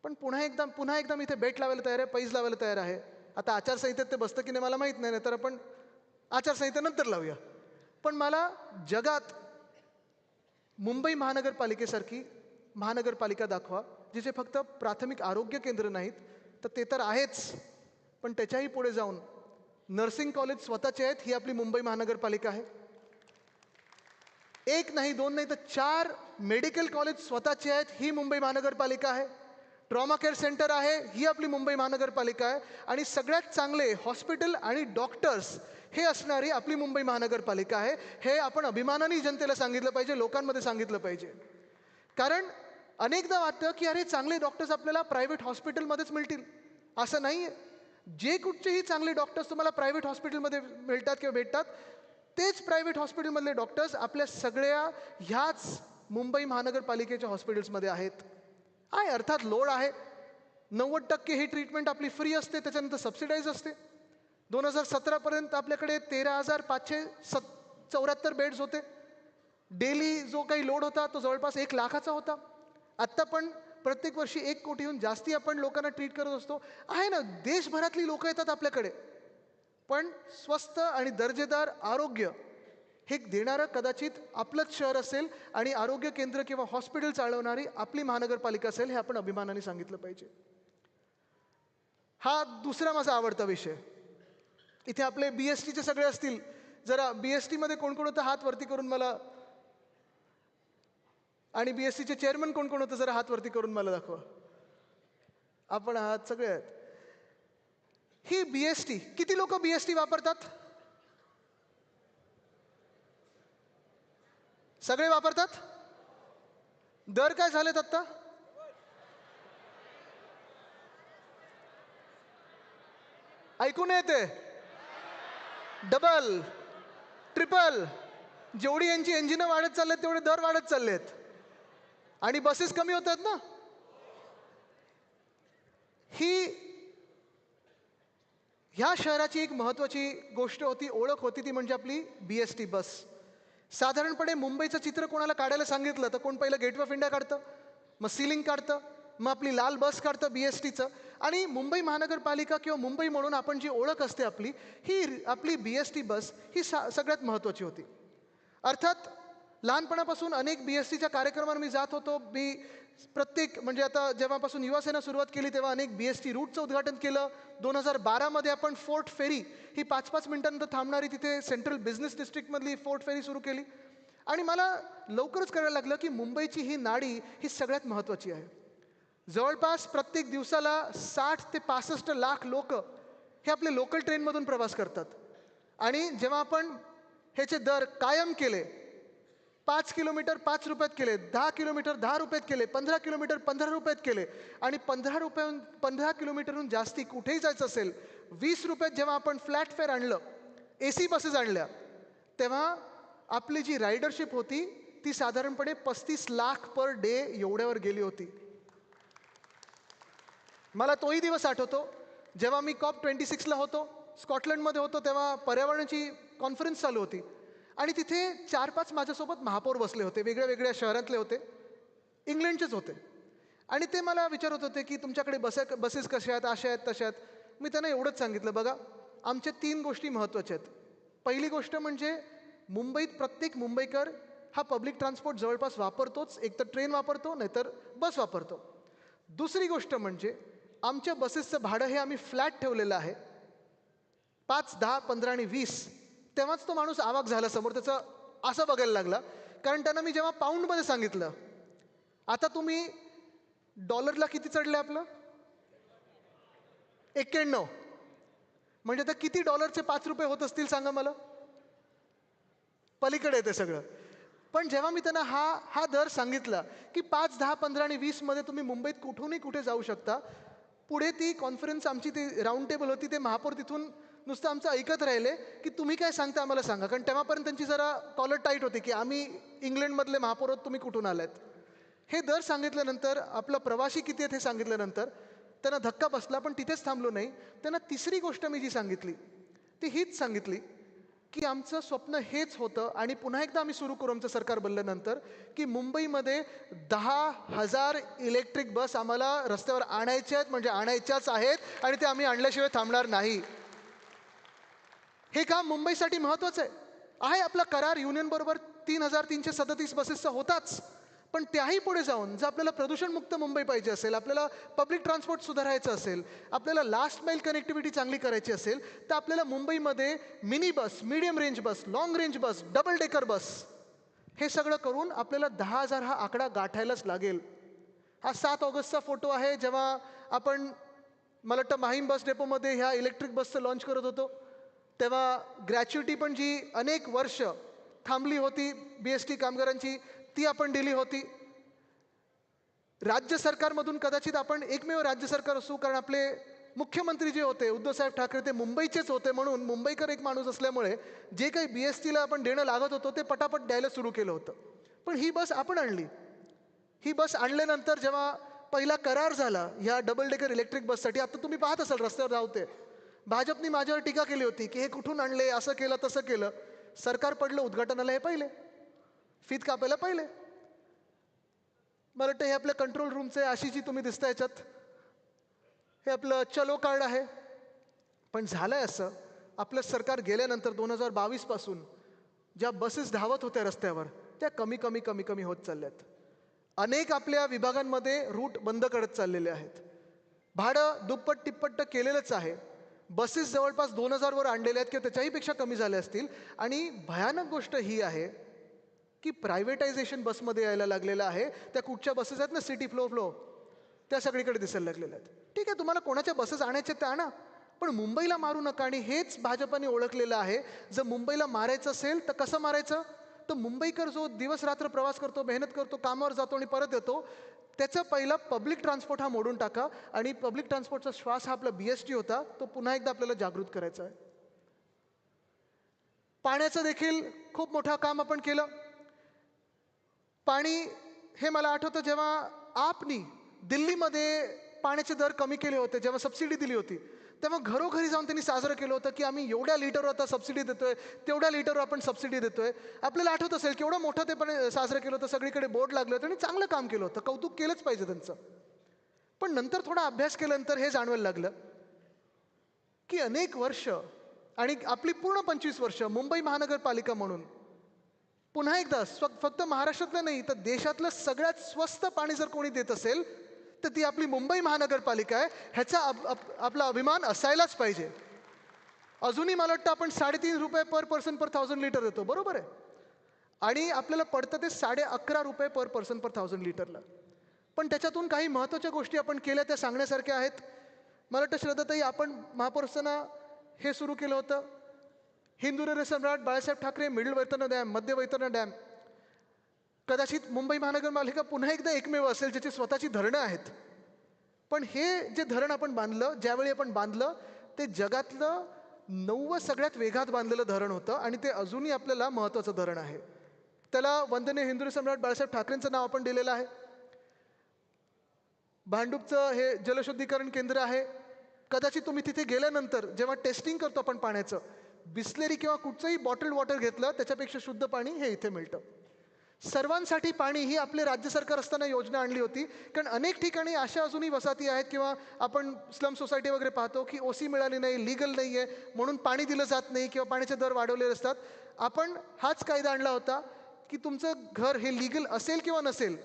C: पण पुन्हा एकदा मी इथे बेट लावायला तयार आहे, पैज लावायला तयार आहे. आता आचारसंहितेत ते बसतं की नाही मला माहीत नाही, तर आपण आचारसंहितेनंतर लावूया. पण मला जगात मुंबई महानगरपालिकेसारखी महानगरपालिका दाखवा जिचे फक्त प्राथमिक आरोग्य केंद्र नाहीत, तर ते तर आहेच, पण त्याच्याही पुढे जाऊन नर्सिंग कॉलेज स्वतःचे आहेत, ही आपली मुंबई महानगरपालिका आहे. एक नाही, दोन नाही, तर 4 मेडिकल कॉलेज स्वतःचे आहेत, ही मुंबई महानगरपालिका आहे. ट्रॉमा केअर सेंटर आहे, ही आपली मुंबई महानगरपालिका आहे. आणि सगळ्यात चांगले हॉस्पिटल आणि डॉक्टर्स हे असणारी आपली मुंबई महानगरपालिका आहे. हे आपण अभिमानाने जनतेला सांगितलं पाहिजे, लोकांमध्ये सांगितलं पाहिजे. कारण अनेकदा वाटतं की अरे चांगले डॉक्टर्स आपल्याला प्रायव्हेट हॉस्पिटलमध्येच मिळतील, असं नाही आहे. जे कुठचेही चांगले डॉक्टर्स तुम्हाला प्रायव्हेट हॉस्पिटलमध्ये मिळतात किंवा भेटतात, तेच प्रायव्हेट हॉस्पिटलमधले डॉक्टर्स आपल्या सगळ्या ह्याच मुंबई महानगरपालिकेच्या हॉस्पिटल्समध्ये आहेत. आहे अर्थात लोड आहे, 90% ही ट्रीटमेंट आपली फ्री असते, त्याच्यानंतर सबसिडाईज असते. 2017पर्यंत आपल्याकडे 13,574 बेड्स होते. डेली जो काही लोड होता तो जवळपास 1 लाखाचा होता. आत्ता पण प्रत्येक वर्षी 1 कोटीहून जास्ती आपण लोकांना ट्रीट करत असतो. आहे ना, देशभरातली लोकं येतात आपल्याकडे, पण स्वस्त आणि दर्जेदार आरोग्य हे देणारं कदाचित आपलंच शहर असेल आणि आरोग्य केंद्र किंवा हॉस्पिटल चालवणारी आपली महानगरपालिका असेल, हे आपण अभिमानाने सांगितलं पाहिजे. हा दुसरा माझा आवडता विषय. इथे आपले BSTचे सगळे असतील, जरा BSTमध्ये कोण कोण होतं हात वरती करून मला, आणि BSTचे चेअरमन कोण कोण होतं जरा हात वरती करून मला दाखवा. आपण आहात सगळे आहेत. ही BST, किती लोक BST वापरतात? सगळे वापरतात? दर काय झालेत आत्ता? ऐकून येते? डबल, ट्रिपल, जेवढी यांची इंजिनं वाढत चाललेत तेवढे दर वाढत चाललेत, आणि बसेस कमी होत आहेत ना. ही ह्या शहराची एक महत्त्वाची गोष्ट होती, ओळख होती, ती म्हणजे आपली BST बस. साधारणपणे मुंबईचं चित्र कोणाला काढायला सांगितलं तर कोण पहिलं गेटवे ऑफ इंडिया काढतं, मग सीलिंग काढतं, मग आपली लाल बस काढतं BSTचं. आणि मुंबई महानगरपालिका किंवा मुंबई म्हणून आपण जी ओळख असते आपली, ही आपली BST बस ही सगळ्यात महत्त्वाची होती. अर्थात लहानपणापासून अनेक BSTच्या कार्यक्रमांना मी जात होतो. मी प्रत्येक म्हणजे आता जेव्हापासून युवासेना सुरुवात केली तेव्हा अनेक BST रूटचं उद्घाटन केलं. 2012मध्ये आपण फोर्ट फेरी ही 5-5 मिनिटांनंतर थांबणारी तिथे सेंट्रल बिझनेस डिस्ट्रिक्टमधली फोर्ट फेरी सुरू केली. आणि मला लवकरच कळायला लागलं की मुंबईची ही नाडी ही सगळ्यात महत्त्वाची आहे. जवळपास प्रत्येक दिवसाला 60 ते 65 लाख लोक हे आपले लोकल ट्रेनमधून प्रवास करतात. आणि जेव्हा आपण ह्याचे दर कायम केले, 5 किलोमीटर 5 रुपयात केले, 10 किलोमीटर 10 रुपयात केले, 15 किलोमीटर 15 रुपयात केले, आणि 15 किलोमीटरहून जास्ती कुठेही जायचं असेल 20 रुपयात जेव्हा आपण फ्लॅट फेअर आणलं, AC बसेस आणल्या, तेव्हा आपली जी रायडरशिप होती ती साधारणपणे 35 लाख पर डे एवढ्यावर गेली होती. मला तोही दिवस आठवतो जेव्हा मी COP26ला होतो, स्कॉटलंडमध्ये होतो, तेव्हा पर्यावरणाची कॉन्फरन्स चालू होती. आणि तिथे 4-5 माझ्यासोबत महापौर बसले होते, वेगळ्या वेगळ्या शहरातले होते, इंग्लंडचेच होते. आणि ते मला विचारत होते की तुमच्याकडे बसेस कशा आहेत, अशा आहेत, तशा आहेत. मी त्यांना एवढंच सांगितलं, बघा आमच्या 3 गोष्टी महत्त्वाच्या आहेत. पहिली गोष्ट म्हणजे मुंबईत प्रत्येक मुंबईकर हा पब्लिक ट्रान्सपोर्ट जवळपास वापरतोच, एक तर ट्रेन वापरतो नाहीतर बस वापरतो. दुसरी गोष्ट म्हणजे आमच्या बसेसचं भाडं हे आम्ही फ्लॅट ठेवलेलं आहे, 5, 10, 15 आणि 20. तेव्हाच तो माणूस आवाक झाला समोर, त्याचं असं बघायला लागला. कारण त्यांना मी जेव्हा पाऊंडमध्ये सांगितलं, आता तुम्ही डॉलरला किती चढले आपलं, 91, म्हणजे आता किती डॉलरचे 5 रुपये होत असतील सांगा मला, पलीकडे येते सगळं. पण जेव्हा मी त्यांना हा दर सांगितला की 5, 10, 15 आणि 20 मध्ये तुम्ही मुंबईत कुठूनही कुठे जाऊ शकता, पुढे ती कॉन्फरन्स आमची ती राऊंड टेबल होती, ते महापौर तिथून नुसतं आमचं ऐकत राहिले की तुम्ही काय सांगता आम्हाला सांगा. कारण तेव्हापर्यंत त्यांची जरा कॉलर टाईट होती की आम्ही इंग्लंडमधले महापौर आहोत, तुम्ही कुठून आलात. हे दर सांगितल्यानंतर, आपला प्रवासी किती आहेत हे सांगितल्यानंतर त्यांना धक्का बसला. पण तिथेच थांबलो नाही. त्यांना तिसरी गोष्ट मी जी सांगितली ती हीच सांगितली की आमचं स्वप्न हेच होतं आणि पुन्हा एकदा आम्ही सुरू करू आमचं सरकार बनल्यानंतर, की मुंबईमध्ये 10,000 इलेक्ट्रिक बस आम्हाला रस्त्यावर आणायच्या आहेत, म्हणजे आणायच्याच आहेत आणि ते आम्ही आणल्याशिवाय थांबणार नाही. हे काम मुंबईसाठी महत्त्वाचं आहे. आपला करार युनियनबरोबर 3,337 बसेसचा होताच. पण त्याही पुढे जाऊन जर आपल्याला प्रदूषणमुक्त मुंबई पाहिजे असेल, आपल्याला पब्लिक ट्रान्सपोर्ट सुधारायचं असेल, आपल्याला लास्ट माईल कनेक्टिव्हिटी चांगली करायची असेल, तर आपल्याला मुंबईमध्ये मिनी बस, मीडियम रेंज बस, लॉंग रेंज बस, डबल डेकर बस, हे सगळं करून आपल्याला 10,000 हा आकडा गाठायलाच लागेल. हा 7 ऑगस्टचा फोटो आहे, जेव्हा आपण मला वाटतं माहीम बस डेपोमध्ये ह्या इलेक्ट्रिक बसचं लॉन्च करत होतो. तेव्हा ग्रॅच्युटी पण जी अनेक वर्ष थांबली होती BST कामगारांची, ती आपण दिली होती. राज्य सरकारमधून कदाचित आपण एकमेव राज्य सरकार असू, कारण आपले मुख्यमंत्री जे होते उद्धवसाहेब ठाकरे ते मुंबईचेच होते, म्हणून मुंबईकर एक माणूस असल्यामुळे जे काही BSTला आपण देणं लागत होतो ते पटापट द्यायला सुरू केलं होतं. पण ही बस आपण आणली. ही बस आणल्यानंतर जेव्हा पहिला करार झाला ह्या डबल डेकर इलेक्ट्रिक बससाठी, आता तुम्ही पाहत असाल रस्त्यावर धावते, भाजपनी माझ्यावर टीका केली होती की हे कुठून आणले, असं केलं तसं केलं. सरकार पडलं उद्घाटनाला हे पहिले, फीत कापायला पहिले. मला वाटतं हे आपल्या कंट्रोल रूमचे आशिषजी तुम्ही दिसता याच्यात, हे आपलं चलो कार्ड आहे. पण झालंय असं, आपलं सरकार गेल्यानंतर 2022 पासून ज्या बसेस धावत होत्या रस्त्यावर त्या कमी कमी कमी कमी होत चालल्यात. अनेक आपल्या विभागांमध्ये रूट बंद करत चाललेले आहेत. भाडं दुप्पट तिप्पट केलेलंच आहे. बसेस जवळपास 2,000 वर आणलेल्या आहेत किंवा त्याच्याही पेक्षा कमी झाल्या असतील. आणि भयानक गोष्ट ही आहे की प्रायव्हेटायझेशन बसमध्ये यायला लागलेलं आहे. त्या कुठच्या बसेस आहेत ना, सिटी फ्लो त्या सगळीकडे दिसायला लागलेल्या आहेत. ठीक आहे, तुम्हाला कोणाच्या बसेस आणायच्या त्या आणा, पण मुंबईला मारू नका. आणि हेच भाजपाने ओळखलेलं आहे. जर मुंबईला मारायचं असेल तर कसं मारायचं, तर मुंबईकर जो दिवस रात्र प्रवास करतो, मेहनत करतो, कामावर जातो आणि परत येतो, त्याचा पहिला पब्लिक ट्रान्सपोर्ट हा मोडून टाका. आणि पब्लिक ट्रान्सपोर्टचा श्वास हा आपला BST होता, तो पुन्हा एकदा आपल्याला जागृत करायचा आहे. पाण्याचं देखील खूप मोठं काम आपण केलं. पाणी हे मला आठवतं जेव्हा आपनी दिल्लीमध्ये पाण्याचे दर कमी केले होते, जेव्हा सबसिडी दिली होती, तेव्हा घरोघरी जाऊन त्यांनी साजरं केलं होतं की आम्ही एवढ्या लिटरवर आता सबसिडी देतोय, तेवढ्या लिटरवर आपण सबसिडी देतोय. आपल्याला आठवत असेल केवढं मोठं ते पण साजरं केलं होतं, सगळीकडे बोर्ड लागले होते आणि चांगलं काम केलं होतं, कौतुक केलंच पाहिजे त्यांचं. पण नंतर थोडा अभ्यास केल्यानंतर हे जाणवायला लागलं की अनेक वर्ष आणि आपली पूर्ण 25 वर्ष मुंबई महानगरपालिका म्हणून पुन्हा एकदा फक्त महाराष्ट्रातलं नाही तर देशातलं सगळ्यात स्वस्त पाणी जर कोणी देत असेल तर ती आपली मुंबई महानगरपालिका आहे. ह्याचा आपला अभिमान असायलाच पाहिजे. अजूनही मला वाटतं आपण 3.5 रुपये पर पर्सन पर 1000 लिटर देतो, बरोबर आहे. आणि आपल्याला पडतं ते 11.5 रुपये पर पर्सन पर 1000 लिटरला. पण त्याच्यातून काही महत्त्वाच्या गोष्टी आपण केल्या त्या सांगण्यासारख्या आहेत. मला वाटतं श्रद्धाताई, आपण महापौर असताना हे सुरू केलं होतं, हिंदुहृदय सम्राट बाळासाहेब ठाकरे मिडल वैतरणा डॅम, मध्य वैतरणा डॅम. कदाचित मुंबई महानगरपालिका पुन्हा एकदा एकमेव असेल ज्याची स्वतःची धरणं आहेत. पण हे जे धरण आपण बांधलं, ज्यावेळी आपण बांधलं, ते जगातलं 9वं सगळ्यात वेगात बांधलेलं धरण होतं आणि ते अजूनही आपल्याला महत्त्वाचं धरण आहे. त्याला वंदनीय हिंदुहृदय सम्राट बाळासाहेब ठाकरेंचं नाव आपण दिलेलं आहे. भांडूपचं हे जलशुद्धीकरण केंद्र आहे. कदाचित तुम्ही तिथे गेल्यानंतर जेव्हा टेस्टिंग करतो आपण पाण्याचं, बिस्लेरी किंवा कुठचंही बॉटल्ड वॉटर घेतलं त्याच्यापेक्षा शुद्ध पाणी हे इथे मिळतं. सर्वांसाठी पाणी ही आपले राज्य सरकार असताना योजना आणली होती. कारण अनेक ठिकाणी अशा अजूनही वसाहती आहेत किंवा आपण स्लम सोसायटी वगैरे पाहतो की ओसी मिळाली नाही, लीगल नाही आहे म्हणून पाणी दिलं जात नाही किंवा पाण्याचे दर वाढवलेले असतात. आपण हाच कायदा आणला होता की तुमचं घर हे लीगल असेल किंवा नसेल,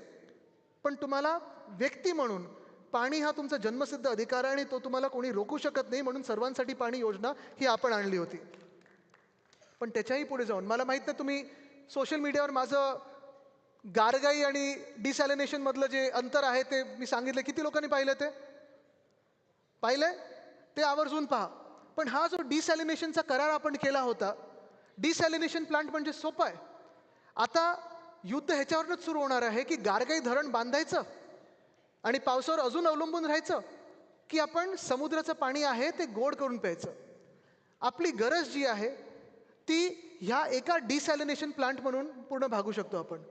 C: पण तुम्हाला व्यक्ती म्हणून पाणी हा तुमचा जन्मसिद्ध अधिकार आहे आणि तो तुम्हाला कोणी रोखू शकत नाही. म्हणून सर्वांसाठी पाणी योजना ही आपण आणली होती. पण त्याच्याही पुढे जाऊन मला माहीत नाही, तुम्ही सोशल मीडियावर माझं गारगाई आणि डिसॅलिनेशनमधलं जे अंतर आहे ते मी सांगितलं. किती लोकांनी पाहिलं ते? पाहिलंय? ते आवर्जून पहा. पण हा जो डिसॅलिनेशनचा करार आपण केला होता, डिसॅलिनेशन प्लांट म्हणजे सोपं आहे. आता युद्ध ह्याच्यावरच सुरू होणार आहे की गारगाई धरण बांधायचं आणि पावसावर अजून अवलंबून राहायचं, की आपण समुद्राचं पाणी आहे ते गोड करून प्यायचं. आपली गरज जी आहे ती ह्या एका डिसॅलिनेशन प्लांट म्हणून पूर्ण भागू शकतो आपण.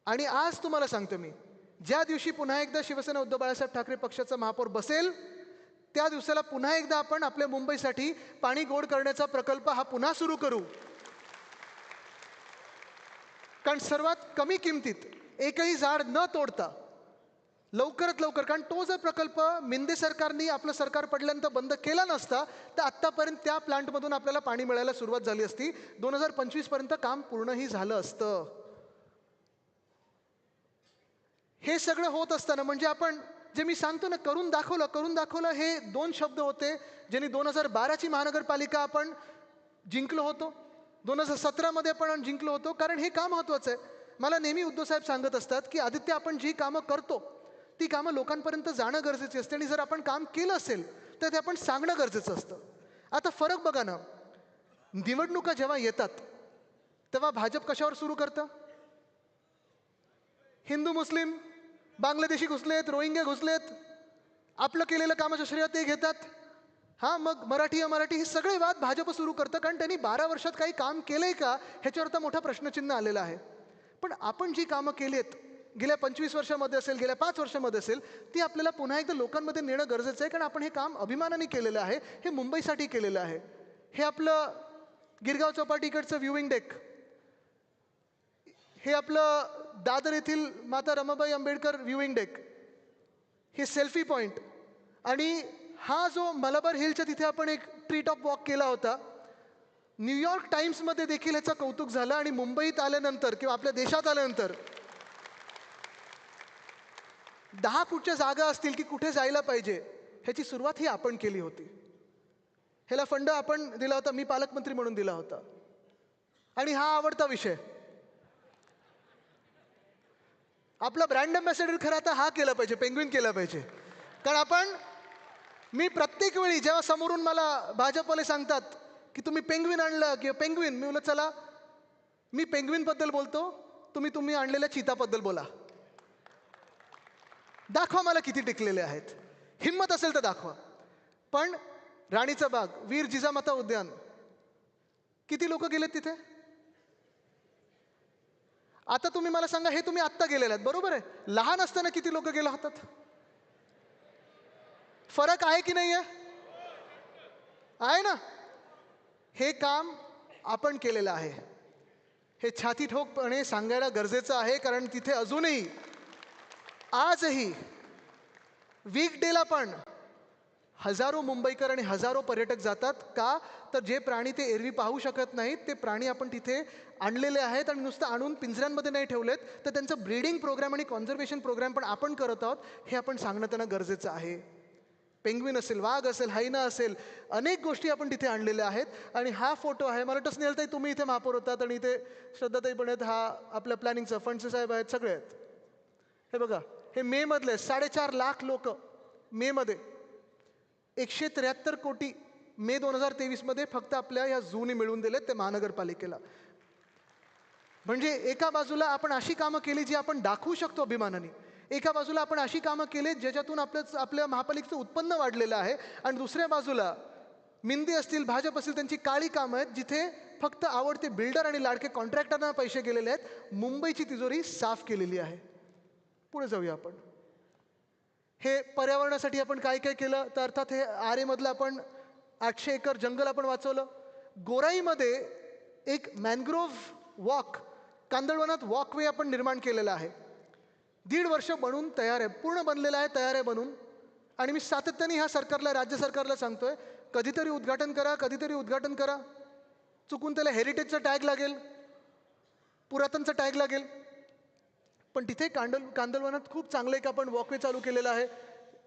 C: आणि आज तुम्हाला सांगतो मी, ज्या दिवशी पुन्हा एकदा शिवसेना उद्धव बाळासाहेब ठाकरे पक्षाचा महापौर बसेल त्या दिवसाला पुन्हा एकदा आपण आपल्या मुंबईसाठी पाणी गोड करण्याचा प्रकल्प हा पुन्हा सुरू करू. कारण सर्वात कमी किमतीत एकही झाड न तोडता लवकरात लवकर, कारण तो जर प्रकल्प मिंदे सरकारनी आपलं सरकार पडल्यानंतर बंद केला नसता तर आत्तापर्यंत त्या प्लांटमधून आपल्याला पाणी मिळायला सुरुवात झाली असती. 2025 पर्यंत काम पूर्णही झालं असतं. हे सगळं होत असताना म्हणजे आपण जे मी सांगतो ना, करून दाखवलं हे 2 शब्द होते ज्यांनी 2012ची महानगरपालिका आपण जिंकलो होतो, 2017मध्ये आपण जिंकलो होतो. कारण हे काम महत्त्वाचं आहे. मला नेहमी उद्धव साहेब सांगत असतात की आदित्य, आपण जी कामं करतो ती कामं लोकांपर्यंत जाणं गरजेची असते आणि जर आपण काम केलं असेल तर ते आपण सांगणं गरजेचं असतं. आता फरक बघा ना, निवडणुका जेव्हा येतात तेव्हा भाजप कशावर सुरू करतं? हिंदू मुस्लिम बांगलादेशी घुसलेत, रोहिंग्या घुसलेत, आपलं केलेलं कामाचं श्रेय ते घेतात. हां, मग मराठी अमराठी हे सगळे वाद भाजप सुरू करतं. कारण त्यांनी 12 वर्षात काही काम केलंय का ह्याच्यावर तर मोठा प्रश्नचिन्ह आलेला आहे. पण आपण जी कामं केली आहेत गेल्या 25 वर्षामध्ये असेल, गेल्या 5 वर्षामध्ये असेल, ती आपल्याला पुन्हा एकदा लोकांमध्ये नेणं गरजेचं आहे. कारण आपण हे काम अभिमानाने केलेलं आहे, हे मुंबईसाठी केलेलं आहे. हे आपलं गिरगाव चौपाटीकडचं व्ह्यूइंग डेक, हे आपलं दादर येथील माता रमाबाई आंबेडकर व्ह्यूइंग डेक, हे सेल्फी पॉईंट, आणि हा जो मलबार हिलच्या तिथे आपण एक ट्री टॉप वॉक केला होता. न्यूयॉर्क टाइम्समध्ये देखील ह्याचं कौतुक झालं. आणि मुंबईत आल्यानंतर किंवा आपल्या देशात आल्यानंतर 10 फूटच्या जागा असतील की कुठे जायला पाहिजे ह्याची सुरुवात ही आपण केली होती. ह्याला फंड आपण दिला होता, मी पालकमंत्री म्हणून दिला होता. आणि हा आवडता विषय, आपला ब्रँड अँबॅसेडर खरं आता हा केला पाहिजे, पेंग्विन केला पाहिजे. कारण मी प्रत्येक वेळी जेव्हा समोरून मला भाजपवाले सांगतात की तुम्ही पेंग्विन आणलं किंवा पेंग्विन, मी बोलत चला मी पेंग्विनबद्दल बोलतो, तुम्ही आणलेल्या चीताबद्दल बोला. दाखवा मला किती टिकलेले आहेत. हिम्मत असेल तर दाखवा. पण राणीचा बाग, वीर जिजामाता उद्यान, किती लोक गेलेत तिथे? आता तुम्ही मला सांगा, हे तुम्ही आत्ता गेलेले आहेत बरोबर आहे. लहान असताना किती लोक गेला होतात? फरक आहे की नाही आहे ना? हे काम आपण केलेलं आहे, हे छाती ठोकपणे सांगायला गरजेचं आहे. कारण तिथे अजूनही आजही वीकडेला पण हजारो मुंबईकर आणि हजारो पर्यटक जातात. का तर जे प्राणी ते एरवी पाहू शकत नाहीत ते प्राणी आपण तिथे आणलेले आहेत. आणि नुसतं आणून पिंजऱ्यांमध्ये नाही ठेवलेत, तर त्यांचं ब्रीडिंग प्रोग्राम आणि कॉन्झर्वेशन प्रोग्राम पण आपण करत आहोत. हे आपण सांगणं त्यांना गरजेचं आहे. पेंग्विन असेल, वाघ असेल, हायना असेल, अनेक गोष्टी आपण तिथे आणलेल्या आहेत. आणि हा फोटो आहे, मला वाटतं स्नेहलताई तुम्ही इथे महापौर होतात आणि इथे श्रद्धाताई पण आहेत, हा आपल्या प्लॅनिंगचा फंडसे साहेब आहेत, सगळे आहेत. हे बघा, हे मे मधले 4.5 लाख लोक मेमध्ये, 173 कोटी मे 2023 फक्त आपल्या या झूने मिळवून दिलेत ते महानगरपालिकेला. म्हणजे एका बाजूला आपण अशी कामं केली जी आपण दाखवू शकतो अभिमानाने, एका बाजूला आपण अशी कामं केली ज्याच्यातून आपल्या महापालिकेचं उत्पन्न वाढलेलं आहे, आणि दुसऱ्या बाजूला मिंदी असतील, भाजप असतील, त्यांची काळी कामं आहेत जिथे फक्त आवडते बिल्डर आणि लाडके कॉन्ट्रॅक्टरना पैसे गेलेले आहेत. मुंबईची तिजोरी साफ केलेली आहे. पुढे जाऊया आपण. हे पर्यावरणासाठी आपण काय काय केलं, तर अर्थात हे आरेमधलं आपण 800 एकर जंगल आपण वाचवलं. गोराईमध्ये एक मॅनग्रोव्ह वॉक कांदळवनात वॉकवे आपण निर्माण केलेला आहे. 1.5 वर्ष बनून तयार आहे, पूर्ण बनलेला आहे, तयार आहे बनून. आणि मी सातत्याने ह्या सरकारला, राज्य सरकारला सांगतोय, कधीतरी उद्घाटन करा, कधीतरी उद्घाटन करा. चुकून त्याला हेरिटेजचा टॅग लागेल, पुरातनचा टॅग लागेल, पण तिथे कांदळवनात खूप चांगलं एक आपण वॉकवे चालू केलेला आहे.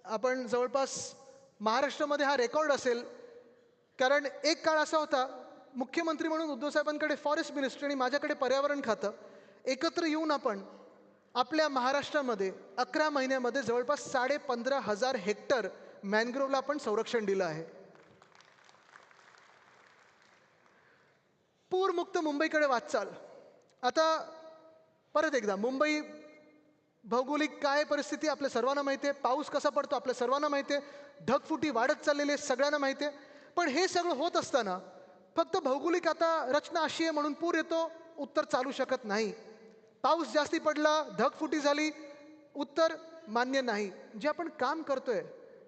C: आपण जवळपास महाराष्ट्रामध्ये हा रेकॉर्ड असेल, कारण एक काळ असा होता, मुख्यमंत्री म्हणून उद्धव साहेबांकडे फॉरेस्ट मिनिस्ट्री आणि माझ्याकडे पर्यावरण खातं, एकत्र येऊन आपण आपल्या महाराष्ट्रामध्ये 11 महिन्यामध्ये जवळपास 15,500 हेक्टर मॅनग्रोव्हला आपण संरक्षण दिलं आहे. पूरमुक्त मुंबईकडे वाटचाल. आता परत एकदा, मुंबई भौगोलिक काय परिस्थिती आपल्या सर्वांना माहिती आहे, पाऊस कसा पडतो आपल्या सर्वांना माहिती आहे, ढगफुटी वाढत चाललेली आहे सगळ्यांना माहिती आहे. पण हे सगळं होत असताना फक्त भौगोलिक आता रचना अशी आहे म्हणून पूर येतो, उत्तर चालू शकत नाही. पाऊस जास्ती पडला, ढगफुटी झाली, उत्तर मान्य नाही. जे आपण काम करतोय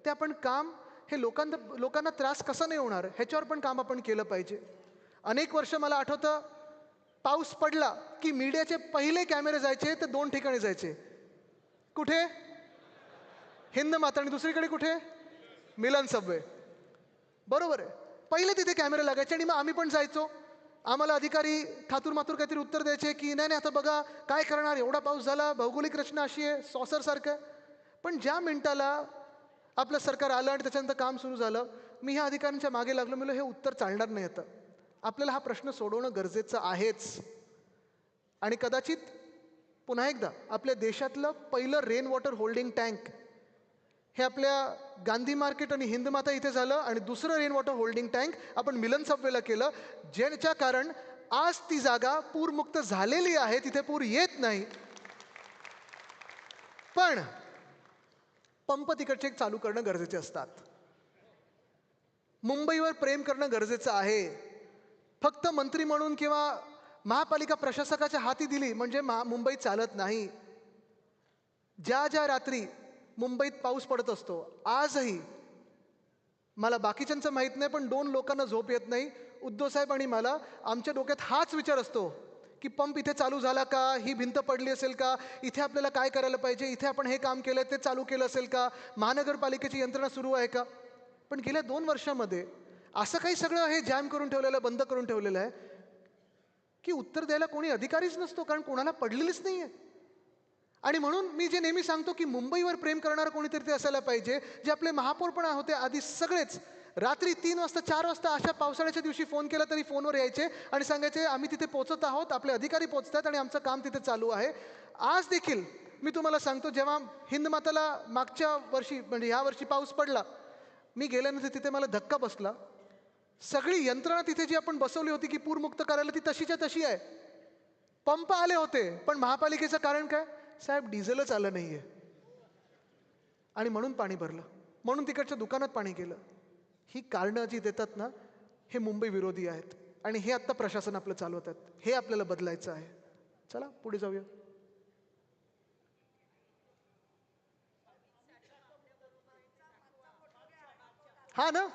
C: ते आपण काम हे लोकांना त्रास कसा नाही होणार ह्याच्यावर पण काम आपण केलं पाहिजे. अनेक वर्ष मला आठवतं, पाऊस पडला की मीडियाचे पहिले कॅमेरे जायचे ते 2 ठिकाणी जायचे. कुठे? हिंद माता, आणि दुसरीकडे कुठे? मिलन सबवे. बरोबर आहे, पहिले तिथे कॅमेरे लागायचे आणि मग आम्ही पण जायचो. आम्हाला अधिकारी ठातूर मातूर काहीतरी उत्तर द्यायचे की नाही नाही आता बघा काय करणार, एवढा पाऊस झाला, भौगोलिक रचना अशी आहे, सॉसरसारखं. पण ज्या मिनिटाला आपलं सरकार आलं आणि त्याच्यानंतर काम सुरू झालं, मी ह्या अधिकाऱ्यांच्या मागे लागलो. म्हणलं हे उत्तर चालणार नाही, आता आपल्याला हा प्रश्न सोडवणं गरजेचं आहेच. आणि कदाचित पुन्हा एकदा आपल्या देशातलं पहिलं रेन वॉटर होल्डिंग टँक हे आपल्या गांधी मार्केट आणि हिंदमाता इथे झालं, आणि दुसरं रेन वॉटर होल्डिंग टँक आपण मिलन सबवेला केलं, ज्याच्या कारण आज ती जागा पूरमुक्त झालेली आहे, तिथे पूर येत नाही. पण पंप तिकडचे चालू करणं गरजेचे असतात. मुंबईवर प्रेम करणं गरजेचं आहे. फक्त मंत्री म्हणून किंवा महापालिका प्रशासकाच्या हाती दिली म्हणजे मुंबई चालत नाही. ज्या ज्या रात्री मुंबईत पाऊस पडत असतो, आजही मला बाकीच्यांचं माहीत नाही पण 2 लोकांना झोप येत नाही, उद्धव साहेब आणि मला. आमच्या डोक्यात हाच विचार असतो की पंप इथे चालू झाला का, ही भिंत पडली असेल का, इथे आपल्याला काय करायला पाहिजे, इथे आपण हे काम केलं ते चालू केलं असेल का, महानगरपालिकेची यंत्रणा सुरू आहे का. पण गेल्या 2 वर्षामध्ये असं काही सगळं हे जॅम करून ठेवलेलं, बंद करून ठेवलेलं आहे की उत्तर द्यायला कोणी अधिकारीच नसतो, कारण कोणाला पडलेलीच नाही आहे. आणि म्हणून मी जे नेहमी सांगतो की मुंबईवर प्रेम करणारं कोणीतरी ते असायला पाहिजे. जे आपले महापौर पण होते आधी, सगळेच रात्री 3 वाजता 4 वाजता अशा पावसाळ्याच्या दिवशी फोन केला तरी फोनवर यायचे आणि सांगायचे आम्ही तिथे पोहोचत आहोत, आपले अधिकारी पोहोचत आहेत आणि आमचं काम तिथे चालू आहे. आज देखील मी तुम्हाला सांगतो, जेव्हा हिंदमाताला मागच्या वर्षी म्हणजे ह्या वर्षी पाऊस पडला, मी गेल्यानंतर तिथे मला धक्का बसला. सगळी यंत्रणा तिथे जी आपण बसवली होती की पूरमुक्त करायला, ती तशीच्या तशी आहे. पंप आले होते पण महापालिकेचं कारण काय, साहेब डिझेलच आलं नाही आहे आणि म्हणून पाणी भरलं, म्हणून तिकडच्या दुकानात पाणी गेलं. ही कारणं जी देतात ना, हे मुंबई विरोधी आहेत आणि हे आत्ता प्रशासन आपलं चालवतात. हे आपल्याला बदलायचं आहे. चला पुढे जाऊया. हा ना,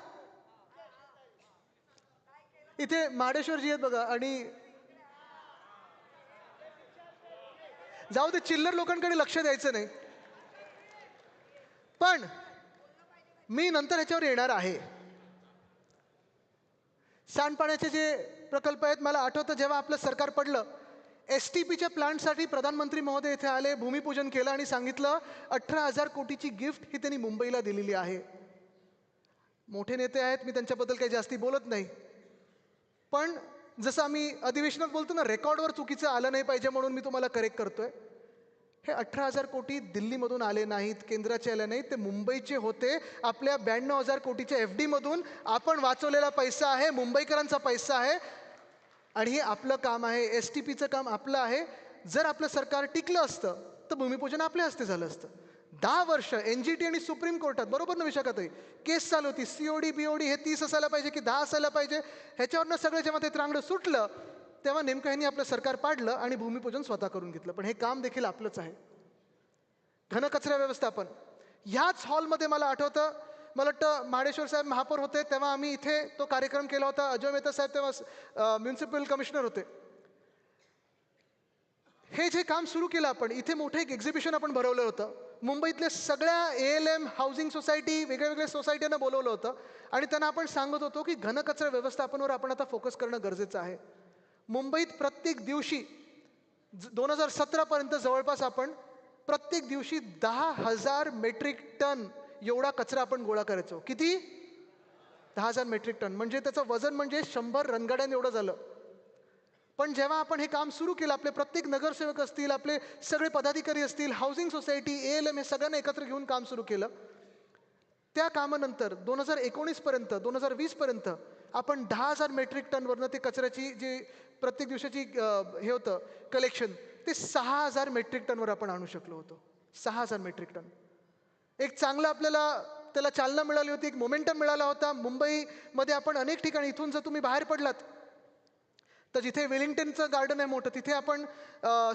C: इथे महाडेश्वरजी आहेत बघा, आणि जाऊ दे, चिल्लर लोकांकडे लक्ष द्यायचं नाही. पण मी नंतर ह्याच्यावर येणार आहे. सांडपाण्याचे जे प्रकल्प आहेत, मला आठवतं जेव्हा आपलं सरकार पडलं, STPच्या प्लांटसाठी प्रधानमंत्री महोदय इथे आले, भूमिपूजन केलं आणि सांगितलं 18,000 कोटीची गिफ्ट ही त्यांनी मुंबईला दिलेली आहे. मोठे नेते आहेत, मी त्यांच्याबद्दल काही जास्ती बोलत नाही. पण जसं आम्ही अधिवेशनात बोलतो ना, रेकॉर्डवर चुकीचं आलं नाही पाहिजे म्हणून मी तुम्हाला करेक्ट करतोय. हे 18,000 कोटी दिल्लीमधून आले नाहीत, केंद्राचे आले नाहीत, ते मुंबईचे होते. आपल्या 92,000 कोटीच्या FD मधून आपण वाचवलेला पैसा आहे, मुंबईकरांचा पैसा आहे आणि हे आपलं काम आहे. STPचं काम आपलं आहे. जर आपलं सरकार टिकलं असतं तर भूमिपूजन आपल्या हस्ते झालं असतं. 10 वर्ष NGT आणि सुप्रीम कोर्टात, बरोबर ना विशाखाताई, केस चालू होती. COD BOD हे 30 असायला पाहिजे की 10 असायला पाहिजे. ह्याच्यावरनं सगळं जेव्हा ते त्रांगडं सुटलं तेव्हा नेमकं ह्यांनी आपलं सरकार पाडलं आणि भूमिपूजन स्वतः करून घेतलं. पण हे काम देखील आपलंच आहे. घनकचरा व्यवस्थापन, ह्याच हॉलमध्ये मला आठवतं, मला वाटतं महाडेश्वर साहेब महापौर होते तेव्हा आम्ही इथे तो कार्यक्रम केला होता. अजय मेहता साहेब तेव्हा म्युन्सिपल कमिशनर होते. हे जे काम सुरू केलं आपण, इथे मोठं एक एक्झिबिशन आपण भरवलं होतं. मुंबईतल्या सगळ्या ALM हाऊसिंग सोसायटी, वेगळ्या वेगळ्या सोसायट्यांना बोलवलं होतं आणि त्यांना आपण सांगत होतो की घनकचरा व्यवस्थापनावर आपण आता फोकस करणं गरजेचं आहे. मुंबईत प्रत्येक दिवशी 2017पर्यंत जवळपास आपण प्रत्येक दिवशी 10,000 मेट्रिक टन एवढा कचरा आपण गोळा करायचो. किती? 10,000 मेट्रिक टन. म्हणजे त्याचं वजन म्हणजे 100 रणगाड्यां एवढं झालं. पण जेव्हा आपण हे काम सुरू केलं, आपले प्रत्येक नगरसेवक असतील, आपले सगळे पदाधिकारी असतील, हाऊसिंग सोसायटी, ALM हे सगळ्यांना एकत्र घेऊन काम सुरू केलं. त्या कामानंतर 2019पर्यंत 2020पर्यंत आपण 10,000 मेट्रिक टनवरनं ते कचऱ्याची जी प्रत्येक दिवसाची हे होतं कलेक्शन, ते 6,000 मेट्रिक टनवर आपण आणू शकलो होतो. 6,000 मेट्रिक टन. एक चांगलं आपल्याला त्याला चालना मिळाली होती, एक मोमेंटम मिळाला होता. मुंबईमध्ये आपण अनेक ठिकाणी, इथून जर तुम्ही बाहेर पडलात तर जिथे वेलिंग्टनचं गार्डन आहे मोठं, तिथे आपण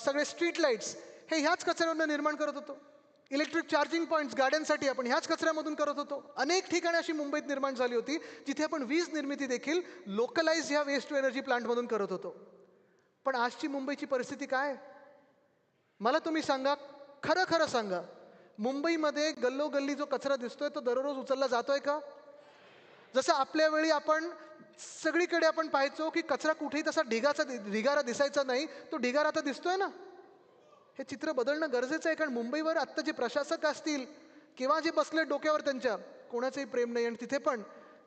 C: सगळे स्ट्रीट लाईट्स हे ह्याच कचऱ्यावरनं निर्माण करत होतो. इलेक्ट्रिक चार्जिंग पॉईंट्स गाड्यांसाठी आपण ह्याच कचऱ्यामधून करत होतो. अनेक ठिकाणी अशी मुंबईत निर्माण झाली होती जिथे आपण वीज निर्मिती देखील लोकलाइज ह्या वेस्ट टू एनर्जी प्लांटमधून करत होतो. पण आजची मुंबईची परिस्थिती काय? मला तुम्ही सांगा, खरं खरं सांगा, मुंबईमध्ये गल्लोगल्ली जो कचरा दिसतोय तो दररोज उचलला जातोय का? जसं आपल्या वेळी आपण सगळीकडे आपण पाहायचो की कचरा कुठेही तसा ढिगारा दिसायचा नाही, तो ढिगारा आता दिसतोय ना. हे चित्र बदलणं गरजेचं आहे, कारण मुंबईवर आत्ता जे प्रशासक असतील किंवा जे बसले डोक्यावर त्यांच्या, कोणाचंही प्रेम नाही. आणि तिथे पण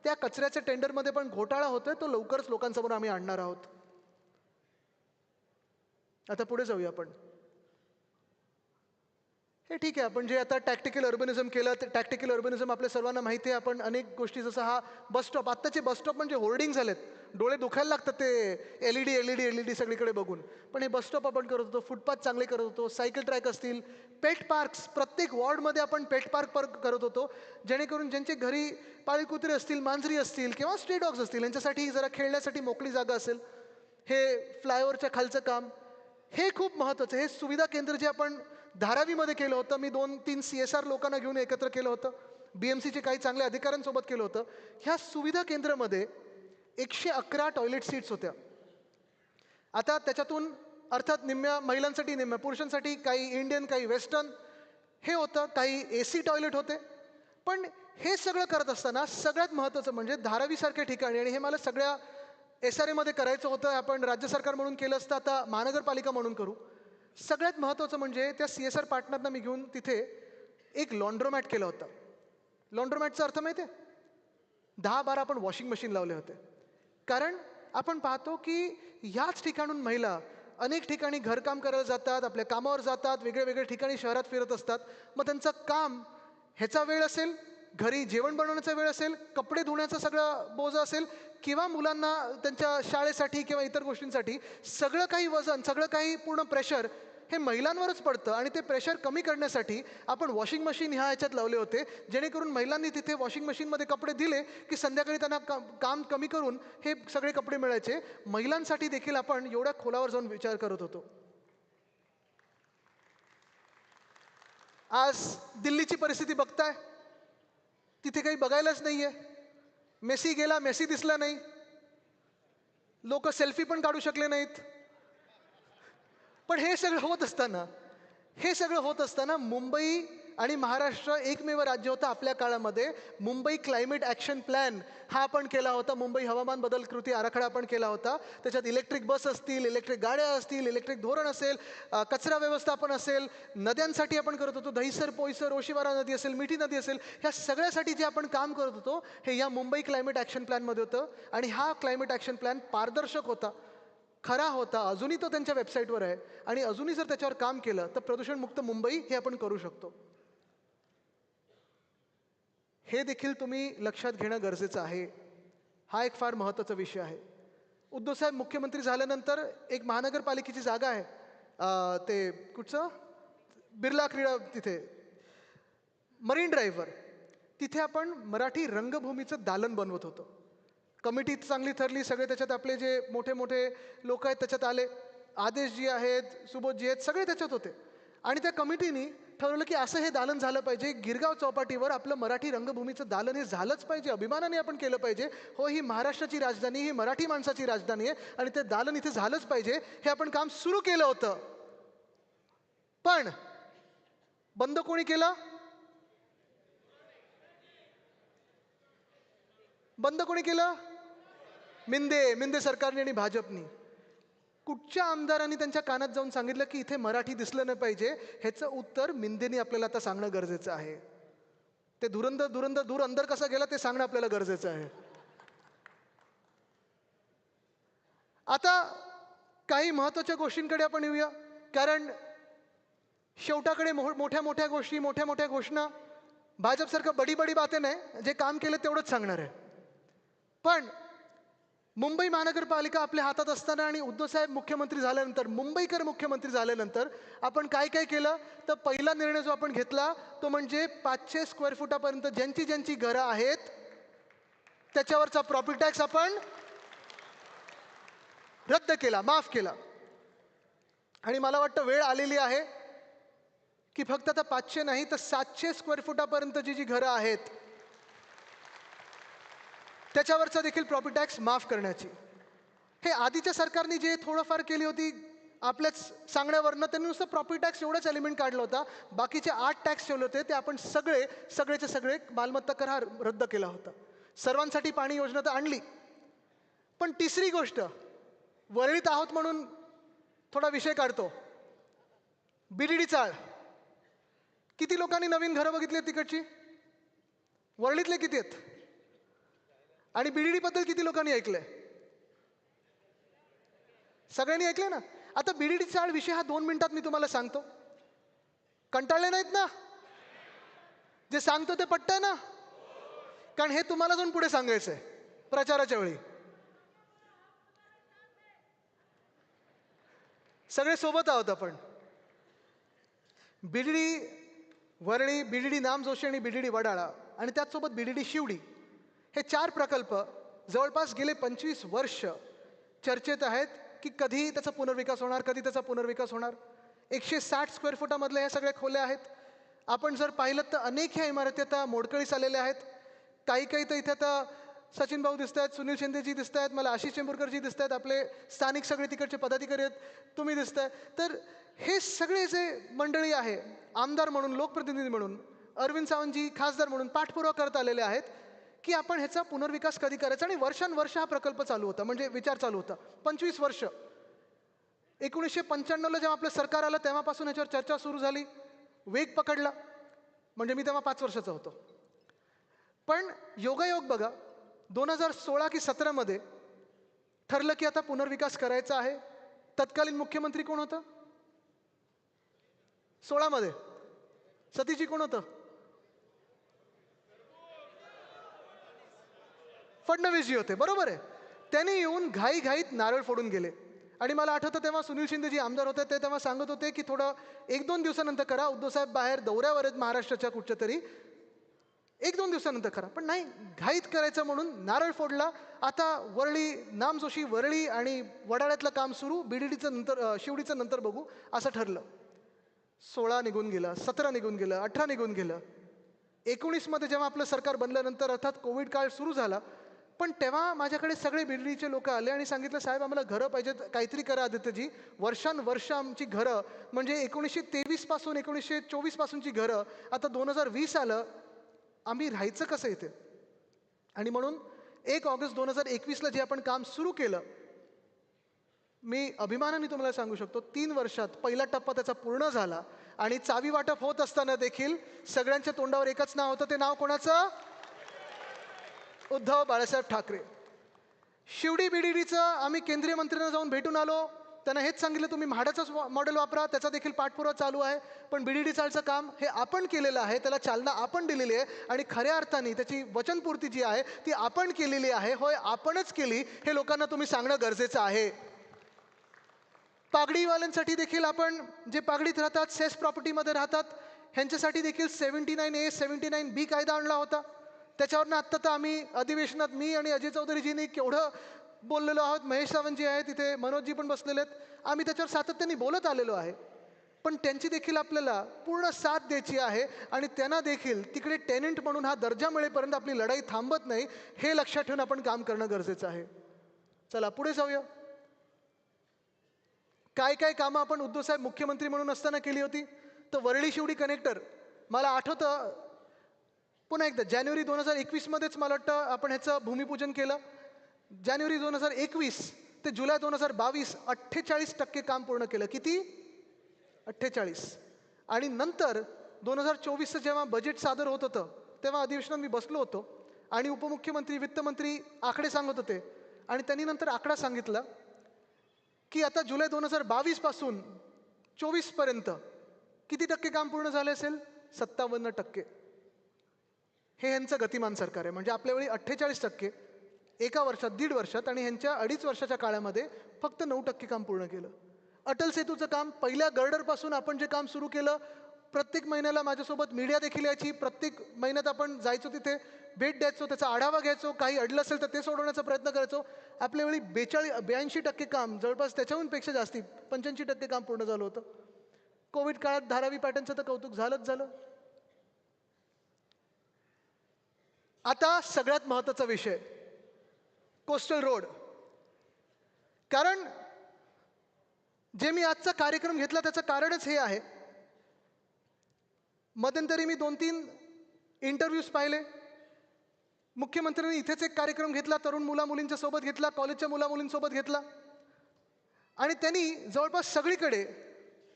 C: त्या कचऱ्याच्या टेंडरमध्ये पण घोटाळा होतोय, तो लवकरच लोकांसमोर आम्ही आणणार आहोत. आता पुढे जाऊया आपण. हे ठीक आहे, आपण जे आता टॅक्टिकल अर्बनिझम केलं, ते टॅक्टिकल अर्बनिझम आपल्या सर्वांना माहिती आहे. आपण अनेक गोष्टी, जसं हा बसस्टॉप, आत्ताचे बसस्टॉप म्हणजे होर्डिंग झालेत, डोळे दुखायला लागतात ते LED सगळीकडे बघून. पण हे बसस्टॉप आपण करत होतो, फुटपाथ चांगले करत होतो, सायकल ट्रॅक असतील, पेट पार्क्स, प्रत्येक वॉर्डमध्ये आपण पेट पार्क करत होतो, जेणेकरून ज्यांचे घरी पाळीव कुत्रे असतील, मांजरी असतील किंवा स्ट्रे डॉग्स असतील, यांच्यासाठी जरा खेळण्यासाठी मोकळी जागा असेल. हे फ्लायओव्हरच्या खालचं काम, हे खूप महत्त्वाचं. हे सुविधा केंद्र जे आपण धारावीमध्ये केलं होतं, मी 2-3 CSR लोकांना घेऊन एकत्र केलं होतं, BMCचे काही चांगल्या अधिकाऱ्यांसोबत केलं होतं. ह्या सुविधा केंद्रामध्ये 111 टॉयलेट सीट्स होत्या. आता त्याच्यातून अर्थात निम्म्या महिलांसाठी, निम्म्या पुरुषांसाठी, काही इंडियन, काही वेस्टर्न हे होतं, काही AC टॉयलेट होते. पण हे सगळं करत असताना सगळ्यात महत्त्वाचं म्हणजे धारावीसारख्या ठिकाणी, आणि हे मला सगळ्या SRA मध्ये करायचं होतं, आपण राज्य सरकार म्हणून केलं असतं, आता महानगरपालिका म्हणून करू. सगळ्यात महत्त्वाचं म्हणजे त्या CSR पार्टनरना मी घेऊन तिथे एक लॉन्ड्रोमॅट केलं होतं. लॉन्ड्रोमॅटचा अर्थ माहिती आहे? 10-12 आपण वॉशिंग मशीन लावले होते. कारण आपण पाहतो की ह्याच ठिकाणून महिला अनेक ठिकाणी घरकाम करायला जातात, आपल्या कामावर जातात, वेगळ्या वेगळ्या ठिकाणी शहरात फिरत असतात. मग त्यांचं काम, ह्याचा वेळ असेल, घरी जेवण बनवण्याचा वेळ असेल, कपडे धुण्याचा सगळं बोजा असेल, किंवा मुलांना त्यांच्या शाळेसाठी किंवा इतर गोष्टींसाठी सगळं काही वजन, सगळं काही पूर्ण प्रेशर हे महिलांवरच पडतं. आणि ते प्रेशर कमी करण्यासाठी आपण वॉशिंग मशीन ह्या ह्याच्यात लावले होते, जेणेकरून महिलांनी तिथे वॉशिंग मशीनमध्ये कपडे दिले की संध्याकाळी त्यांना काम कमी करून हे सगळे कपडे मिळायचे. महिलांसाठी देखील आपण एवढ्या खोलावर जाऊन विचार करत होतो. आज दिल्लीची परिस्थिती बघताय, तिथे काही बघायलाच नाहीये. मेसी गेला, मेसी दिसला नाही, लोक सेल्फी पण काढू शकले नाहीत. पण हे सगळं होत असताना मुंबई आणि महाराष्ट्र एकमेव राज्य होतं आपल्या काळामध्ये. मुंबई क्लायमेट ॲक्शन प्लॅन हा आपण केला होता, मुंबई हवामान बदल कृती आराखडा आपण केला होता. त्याच्यात इलेक्ट्रिक बस असतील, इलेक्ट्रिक गाड्या असतील, इलेक्ट्रिक धोरण असेल, कचरा व्यवस्थापन असेल, नद्यांसाठी आपण करत होतो, दहिसर, पोईसर, ओशिवारा नदी असेल, मिठी नदी असेल, ह्या सगळ्यासाठी जे आपण काम करत होतो हे या मुंबई क्लायमेट ॲक्शन प्लॅनमध्ये होतं. आणि हा क्लायमेट ॲक्शन प्लॅन पारदर्शक होता, खरा होता. अजूनही तो त्यांच्या वेबसाईटवर आहे, आणि अजूनही जर त्याच्यावर काम केलं तर प्रदूषणमुक्त मुंबई हे आपण करू शकतो. हे देखील तुम्ही लक्षात घेणं गरजेचं आहे. हा एक फार महत्त्वाचा विषय आहे. उद्धवसाहेब मुख्यमंत्री झाल्यानंतर एक महानगरपालिकेची जागा आहे, ते कुठचं, बिर्ला क्रीडा, तिथे मरीन ड्राईव्हवर, तिथे आपण मराठी रंगभूमीचं दालन बनवत होतो. कमिटी चांगली ठरली, सगळे त्याच्यात आपले जे मोठे मोठे लोक आहेत त्याच्यात आले, आदेशजी आहेत, सुबोधजी आहेत, सगळे त्याच्यात होते. आणि त्या कमिटीने ठरवलं की असं हे दालन झालं पाहिजे, गिरगाव चौपाटीवर आपलं मराठी रंगभूमीचं दालन हे झालंच पाहिजे, अभिमानाने आपण केलं पाहिजे. हो, ही महाराष्ट्राची राजधानी, ही मराठी माणसाची राजधानी आहे, आणि ते दालन इथे झालंच पाहिजे. हे आपण काम सुरू केलं होतं. पण बंद कोणी केलं? बंद कोणी केलं? मिंदे सरकारने आणि भाजपनी. कुठच्या आमदारांनी त्यांच्या कानात जाऊन सांगितलं की इथे मराठी दिसलं नाही पाहिजे? ह्याचं उत्तर मिंदेनी आपल्याला आता सांगणं गरजेचं आहे. ते दूर अंदर कसा गेला ते सांगणं आपल्याला गरजेचं आहे. आता काही महत्त्वाच्या गोष्टींकडे आपण येऊया, कारण शेवटाकडे मोठ्या मोठ्या गोष्टी, मोठ्या मोठ्या घोषणा, भाजपसारखं बडी बडी बातें नाही, जे काम केलं तेवढंच सांगणार आहे. पण मुंबई महानगरपालिका आपल्या हातात असताना आणि उद्धवसाहेब मुख्यमंत्री झाल्यानंतर, मुंबईकर मुख्यमंत्री झाल्यानंतर आपण काय काय केलं? तर पहिला निर्णय जो आपण घेतला तो म्हणजे 500 स्क्वेअर फुटापर्यंत ज्यांची ज्यांची घरं आहेत त्याच्यावरचा प्रॉपर्टी टॅक्स आपण रद्द केला, माफ केला. आणि मला वाटतं वेळ आलेली आहे की फक्त आता 500 नाही तर 700 स्क्वेअर फुटापर्यंतची जी घरं आहेत त्याच्यावरचा देखील प्रॉपर्टी टॅक्स माफ करण्याची. हे आधीच्या सरकारने जे थोडंफार केली होती आपल्याच सांगण्यावरनं, त्यांनी नुसतं प्रॉपर्टी टॅक्स एवढाच एलिमेंट काढला होता. बाकीचे 8 टॅक्स ठेवले होते ते आपण सगळेचे सगळे मालमत्ता कर हा रद्द केला होता. सर्वांसाठी पाणी योजना तर आणली. पण तिसरी गोष्ट, वरळीत आहोत म्हणून थोडा विषय काढतो. BDD चाळ, किती लोकांनी नवीन घरं बघितली आहेत तिकडची? वरळीतले किती आहेत? आणि BDD बद्दल किती लोकांनी ऐकलंय? सगळ्यांनी ऐकलंय ना? आता BDD चाळ विषय हा 2 मिनिटात मी तुम्हाला सांगतो. कंटाळले नाहीत ना? जे सांगतो ते पटतंय ना? कारण हे तुम्हाला जाऊन पुढे सांगायचंय प्रचाराच्या वेळी. सगळे सोबत आहोत आपण. BDD वरळी, BDD नामजोशी आणि BDD वडाळा आणि त्याचसोबत BDD शिवडी, हे 4 प्रकल्प जवळपास गेले 25 वर्ष चर्चेत आहेत की कधी त्याचा पुनर्विकास होणार, कधी त्याचा पुनर्विकास होणार. 160 स्क्वेअर फुटामधल्या ह्या सगळ्या खोल्या आहेत. आपण जर पाहिलं तर अनेक ह्या इमारती आता मोडकळीस आलेल्या आहेत. काही तर इथे आता सचिन भाऊ दिसत आहेत, सुनील शिंदेजी दिसत आहेत, मला आशिष चेंबूरकरजी दिसत आहेत, आपले स्थानिक सगळे तिकडचे पदाधिकारी आहेत, तुम्ही दिसताय. तर हे सगळे जे मंडळी आहे, आमदार म्हणून, लोकप्रतिनिधी म्हणून, अरविंद सावंतजी खासदार म्हणून पाठपुरावा करत आलेले आहेत की आपण ह्याचा पुनर्विकास कधी करायचा. आणि वर्षानुवर्ष हा प्रकल्प चालू होता, म्हणजे विचार चालू होता. 25 वर्ष. 1995ला जेव्हा आपलं सरकार आलं तेव्हापासून ह्याच्यावर चर्चा सुरू झाली, वेग पकडला. म्हणजे मी तेव्हा 5 वर्षाचा होतो. पण योगायोग बघा, 2016 की 17मध्ये ठरलं की आता पुनर्विकास करायचा आहे. तत्कालीन मुख्यमंत्री कोण होतं? 16मध्ये सतीशजी कोण होतं? फडणवीसजी होते, बरोबर आहे. त्यांनी येऊन घाईघाईत नारळ फोडून गेले. आणि मला आठवतं तेव्हा सुनील शिंदेजी आमदार होते, ते तेव्हा सांगत होते की थोडं 1-2 दिवसानंतर करा, उद्धवसाहेब बाहेर दौऱ्यावर आहेत महाराष्ट्राच्या कुठच्या तरी, 1-2 दिवसानंतर करा. पण नाही, घाईत करायचं म्हणून नारळ फोडला. आता वरळी, नामजोशी वरळी आणि वडाळ्यातलं काम सुरू, BDDचं नंतर, शिवडीचं नंतर बघू असं ठरलं. 16 निघून गेलं, 17 निघून गेलं, 18 निघून गेलं. 19मध्ये जेव्हा आपलं सरकार बनल्यानंतर अर्थात कोविड काळ सुरू झाला. पण तेव्हा माझ्याकडे सगळे BDDचे लोक आले आणि सांगितलं, साहेब आम्हाला घरं पाहिजेत, काहीतरी करा आदित्यजी. वर्षानुवर्ष आमची घरं, म्हणजे 1923 पासून 1924 पासूनची घरं, आता 2020 आलं, आम्ही राहायचं कसं इथे? आणि म्हणून 1 ऑगस्ट 2021ला जे आपण काम सुरू केलं, मी अभिमानाने तुम्हाला सांगू शकतो 3 वर्षात पहिला टप्पा त्याचा पूर्ण झाला. आणि चावी वाटप होत असताना देखील सगळ्यांच्या तोंडावर एकच नाव होतं. ते नाव कोणाचं? उद्धव बाळासाहेब ठाकरे. शिवडी BDDचं आम्ही केंद्रीय मंत्र्यांना जाऊन भेटून आलो. त्यांना हेच सांगितलं, तुम्ही म्हाडाचंच मॉडेल वापरा, त्याचा देखील पाठपुरावा चालू आहे. पण BDD चालचं काम हे आपण केलेलं आहे, त्याला चालना आपण दिलेली आहे आणि खऱ्या अर्थाने त्याची वचनपूर्ती जी आहे ती आपण केलेली आहे. होय, आपणच केली, हे लोकांना तुम्ही सांगणं गरजेचं आहे. पागडीवाल्यांसाठी देखील आपण, जे पागडीत राहतात, सेस प्रॉपर्टीमध्ये राहतात, ह्यांच्यासाठी देखील 79A 79B कायदा आणला होता. त्याच्यावरनं आत्ता तर आम्ही अधिवेशनात मी आणि अजय चौधरीजींनी केवढं बोललेलो आहोत. महेश सावंतजी आहेत तिथे, मनोजजी पण बसलेले आहेत. आम्ही त्याच्यावर सातत्याने बोलत आलेलो आहे. पण त्यांची देखील आपल्याला पूर्ण साथ द्यायची आहे आणि त्यांना देखील तिकडे टेनंट म्हणून हा दर्जा मिळेपर्यंत आपली लढाई थांबत नाही, हे लक्षात ठेवून आपण काम करणं गरजेचं आहे. चला पुढे जाऊया. काय काय कामं आपण उद्धवसाहेब मुख्यमंत्री म्हणून असताना केली होती. तर वरळी शिवडी कनेक्टर मला आठवतं, पुन्हा एकदा जानेवारी 2021मध्येच मला वाटतं आपण ह्याचं भूमिपूजन केलं. जानेवारी 2021 ते जुलै 2022 48% काम पूर्ण केलं. किती? 48. आणि नंतर 2024चं जेव्हा बजेट सादर होत होतं तेव्हा अधिवेशनात मी बसलो होतो आणि उपमुख्यमंत्री वित्तमंत्री आकडे सांगत होते आणि त्यांनी नंतर आकडा सांगितला की आता जुलै 2022 पासून 24 पर्यंत किती टक्के काम पूर्ण झाले असेल? 57%. हे ह्यांचं गतिमान सरकार आहे. म्हणजे आपल्या वेळी 48% एका वर्षात, 1.5 वर्षात, आणि ह्यांच्या 2.5 वर्षाच्या काळामध्ये फक्त 9% काम पूर्ण केलं. अटल सेतूचं काम पहिल्या गर्डरपासून आपण जे काम सुरू केलं, प्रत्येक महिन्याला माझ्यासोबत मीडिया देखील यायची. प्रत्येक महिन्यात आपण जायचो, तिथे भेट द्यायचो, त्याचा आढावा घ्यायचो, काही अडलं असेल तर ते सोडवण्याचा प्रयत्न करायचो. आपल्या वेळी 82% काम, जवळपास त्याच्याहून पेक्षा जास्ती 85% काम पूर्ण झालं होतं. कोविड काळात धारावी पॅटर्नचं तर कौतुक झालंच झालं. आता सगळ्यात महत्त्वाचा विषय, कोस्टल रोड. कारण जे मी आजचा कार्यक्रम घेतला त्याचं कारणच हे आहे. मध्यंतरी मी 2-3 इंटरव्ह्यूज पाहिले. मुख्यमंत्र्यांनी इथेच एक कार्यक्रम घेतला, तरुण मुलामुलींच्या सोबत घेतला, कॉलेजच्या मुलामुलींसोबत घेतला, आणि त्यांनी जवळपास सगळीकडे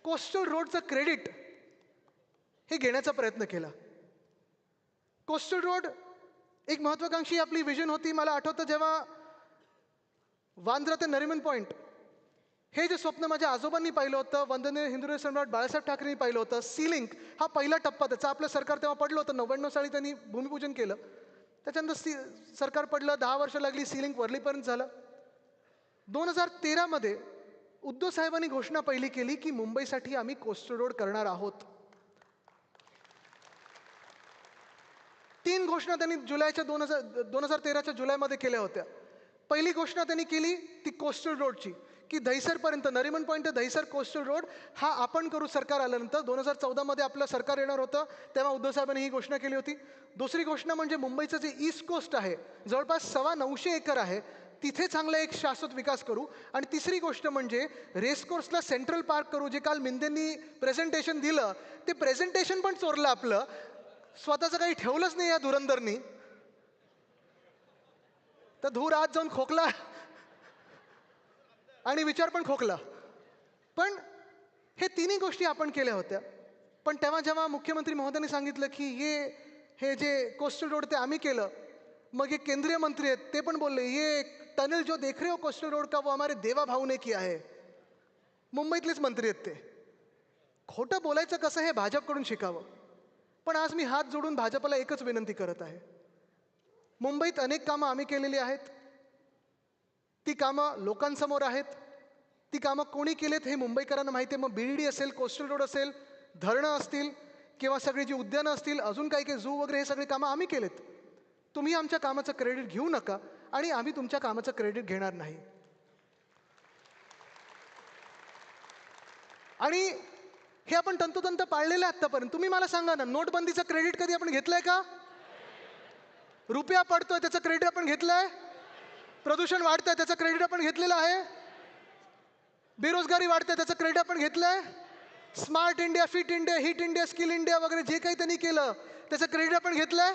C: कोस्टल रोडचं क्रेडिट हे घेण्याचा प्रयत्न केला. कोस्टल रोड एक महत्त्वाकांक्षी आपली विजन होती. मला आठवतं जेव्हा वांद्रा ते नरिमन पॉईंट हे जे स्वप्न माझ्या आजोबांनी पाहिलं होतं, वंदनीय हिंदुराव सम्राट बाळासाहेब ठाकरेंनी पाहिलं होतं, सी लिंक हा पहिला टप्पा त्याचा आपलं सरकार तेव्हा पडलं होतं. 99 साली त्यांनी भूमिपूजन केलं. त्याच्यानंतर सरकार पडलं, 10 वर्ष लागली, सी लिंक वरलीपर्यंत झालं. 2013मध्ये उद्धव साहेबांनी घोषणा पहिली केली की मुंबईसाठी आम्ही कोस्टल रोड करणार आहोत. 3 घोषणा त्यांनी 2013च्या जुलैमध्ये केल्या होत्या. पहिली घोषणा त्यांनी केली ती कोस्टल रोडची, की दहिसरपर्यंत, नरिमन पॉईंट ते दहिसर कोस्टल रोड हा आपण करू. सरकार आल्यानंतर 2014मध्ये आपलं सरकार येणार होतं, तेव्हा उद्धव साहेबांनी ही घोषणा केली होती. दुसरी घोषणा म्हणजे मुंबईचं जे ईस्ट कोस्ट आहे, जवळपास 950 एकर आहे, तिथे चांगला एक शाश्वत विकास करू. आणि तिसरी गोष्ट म्हणजे रेसकोर्सला सेंट्रल पार्क करू. जे काल मिंदेंनी प्रेझेंटेशन दिलं, ते प्रेझेंटेशन पण चोरलं आपलं. स्वतःचं काही ठेवलंच नाही या धुरंधरनी. तर धूर आत जाऊन खोकला आणि विचार पण खोकला. पण हे तिन्ही गोष्टी आपण केल्या होत्या. पण तेव्हा जेव्हा मुख्यमंत्री महोदयांनी सांगितलं की हे जे कोस्टल रोड ते आम्ही केलं, मग हे केंद्रीय मंत्री आहेत ते पण बोलले, ये टनल जो देख रहे हो कोस्टल रोड का, वो हमारे देवा भाऊ ने किया है. मुंबईतलेच मंत्री आहेत ते. खोटं बोलायचं कसं हे भाजपकडून शिकावं. पण आज मी हात जोडून भाजपला एकच विनंती करत आहे. मुंबईत अनेक कामं आम्ही केलेली आहेत. ती कामं लोकांसमोर आहेत. ती कामं कोणी केलेत हे मुंबईकरांना माहिती आहे. मग BDD असेल, कोस्टल रोड असेल, धरणं असतील, किंवा सगळी जी उद्यानं असतील, अजून काही काही झू वगैरे, हे सगळे कामं आम्ही केलेत. तुम्ही आमच्या कामाचं क्रेडिट घेऊ नका आणि आम्ही तुमच्या कामाचं क्रेडिट घेणार नाही. आणि हे आपण तंतोतंत पाळलेलं आहे आत्तापर्यंत. तुम्ही मला सांगा ना, नोटबंदीचं क्रेडिट कधी आपण घेतलंय का? रुपया पडतोय त्याचं क्रेडिट आपण घेतलंय? प्रदूषण वाढतंय त्याचं क्रेडिट आपण घेतलेलं आहे? बेरोजगारी वाढते त्याचं क्रेडिट आपण घेतलंय? Smart India, fit India, hit India, skill India वगैरे जे काही त्यांनी केलं त्याचं क्रेडिट आपण घेतलंय?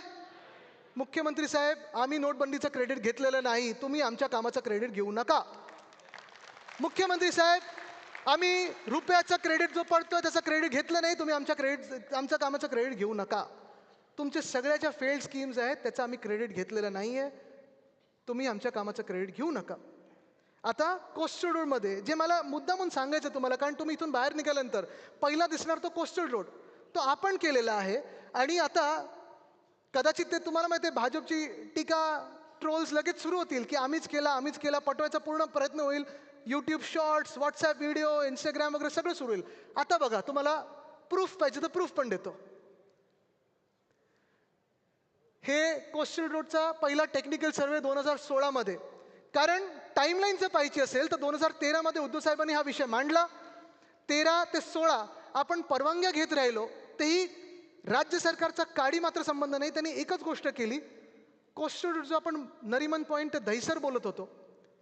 C: मुख्यमंत्री साहेब, आम्ही नोटबंदीचं क्रेडिट घेतलेलं नाही. तुम्ही आमच्या कामाचं क्रेडिट घेऊ नका. मुख्यमंत्री साहेब, आम्ही रुपयाचं क्रेडिट जो पडतोय त्याचं क्रेडिट घेतलं नाही. तुम्ही आमच्या कामाचं क्रेडिट घेऊ नका. तुमचे सगळ्या ज्या फेल्ड स्कीम्स आहेत त्याचं आम्ही क्रेडिट घेतलेलं नाही आहे. तुम्ही आमच्या कामाचं क्रेडिट घेऊ नका. आता कोस्टल रोडमध्ये जे मला मुद्दामून सांगायचं तुम्हाला, कारण तुम्ही इथून बाहेर निघाल्यानंतर पहिला दिसणार तो कोस्टल रोड, तो आपण केलेला आहे. आणि आता कदाचित ते तुम्हाला माहिती आहे, भाजपची टीका, ट्रोल्स लगेच सुरू होतील की आम्हीच केला पटवायचा पूर्ण प्रयत्न होईल. YouTube shorts, WhatsApp video, Instagram वगैरे सगळं सुरू होईल. आता बघा, तुम्हाला प्रूफ पाहिजे तर प्रूफ पण देतो. हे कोस्टल रोडचा पहिला टेक्निकल सर्वे 2016मध्ये, कारण टाईमलाईन जर पाहिजे असेल तर 2013मध्ये उद्धव साहेबांनी हा विषय मांडला. 13 ते 16 आपण परवानग्या घेत राहिलो, तेही राज्य सरकारचा काडी मात्र संबंध नाही. त्यांनी एकच गोष्ट केली, कोस्टल रोड जो आपण नरिमन पॉईंट दहिसर बोलत होतो,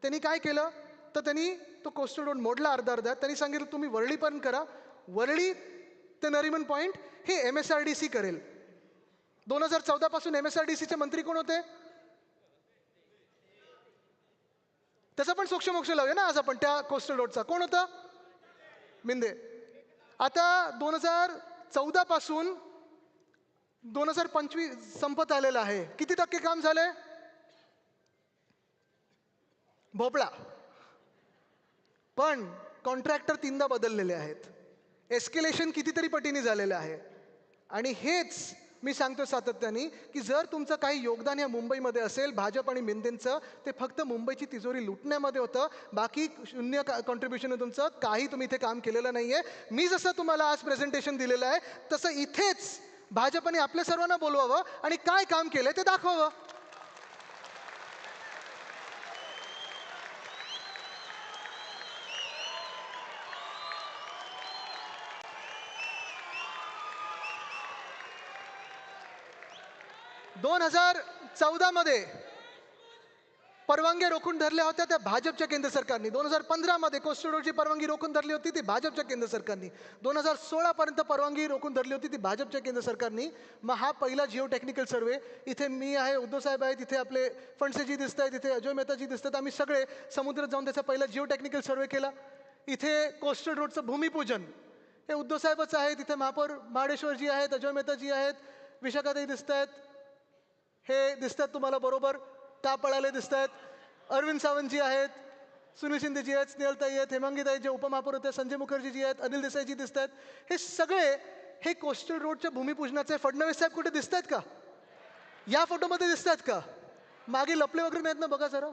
C: त्यांनी काय केलं, तर त्यांनी तो कोस्टल रोड मोडला अर्धा. त्यांनी सांगितलं तुम्ही वरळीपर्यंत करा, वरळी ते नरिमन पॉईंट हे MSRDC करेल. 2014 पासून MSRDCचे मंत्री कोण होते? त्याचा पण सोक्षमोक्ष लावूया ना आज आपण. त्या कोस्टल रोडचा कोण होता? मिंदे. आता 2014 पासून 2025 संपत आलेला आहे. किती टक्के काम झालंय? भोपळा. पण कॉन्ट्रॅक्टर 3दा बदललेले आहेत. एस्केलेशन कितीतरी पटीने झालेलं आहे. आणि हेच मी सांगतो सातत्याने की जर तुमचं काही योगदान या मुंबईमध्ये असेल भाजप आणि मिंदेंचं, ते फक्त मुंबईची तिजोरी लुटण्यामध्ये होतं. बाकी शून्य कॉन्ट्रीब्युशन तुमचं, काही तुम्ही इथे काम केलेलं नाही आहे. मी जसं तुम्हाला आज प्रेझेंटेशन दिलेलं आहे तसं इथेच भाजपने आपल्या सर्वांना बोलवावं आणि काय काम केलं ते दाखवावं. दोन 2014 मध्ये परवानग्या रोखून धरल्या होत्या त्या भाजपच्या केंद्र सरकारने. 2015 मध्ये कोस्टल रोडची परवानगी रोखून धरली होती ती भाजपच्या केंद्र सरकारने. 2016 पर्यंत परवानगी रोखून धरली होती ती भाजपच्या केंद्र सरकारने. मग हा पहिला जिओ टेक्निकल सर्वे, इथे मी आहे, उद्धव साहेब आहेत, इथे आपले फणसेजी दिसत आहेत, इथे अजय मेहताजी दिसतात, आम्ही सगळे समुद्रात जाऊन त्याचा पहिला जिओ टेक्निकल सर्वे केला. इथे कोस्टल रोडचं भूमिपूजन हे उद्धव साहेबच आहेत. इथे महापौर महाडेश्वरजी आहेत, अजय मेहताजी आहेत, विशाखाताई दिसत आहेत, हे दिसतात तुम्हाला बरोबर, तापळाले दिसत आहेत, अरविंद सावंतजी आहेत, सुनील शिंदेजी आहेत, स्नेहलताई आहेत, हेमांगीताई जे उपमहापौर होते, संजय मुखर्जीजी आहेत, अनिल देसाईजी दिसत आहेत. हे सगळे हे कोस्टल रोडच्या भूमिपूजनाचे. फडणवीस साहेब कुठे दिसत आहेत का? या फोटोमध्ये दिसत आहेत का? मागे लपले वगैरे नाहीत ना, बघा जरा.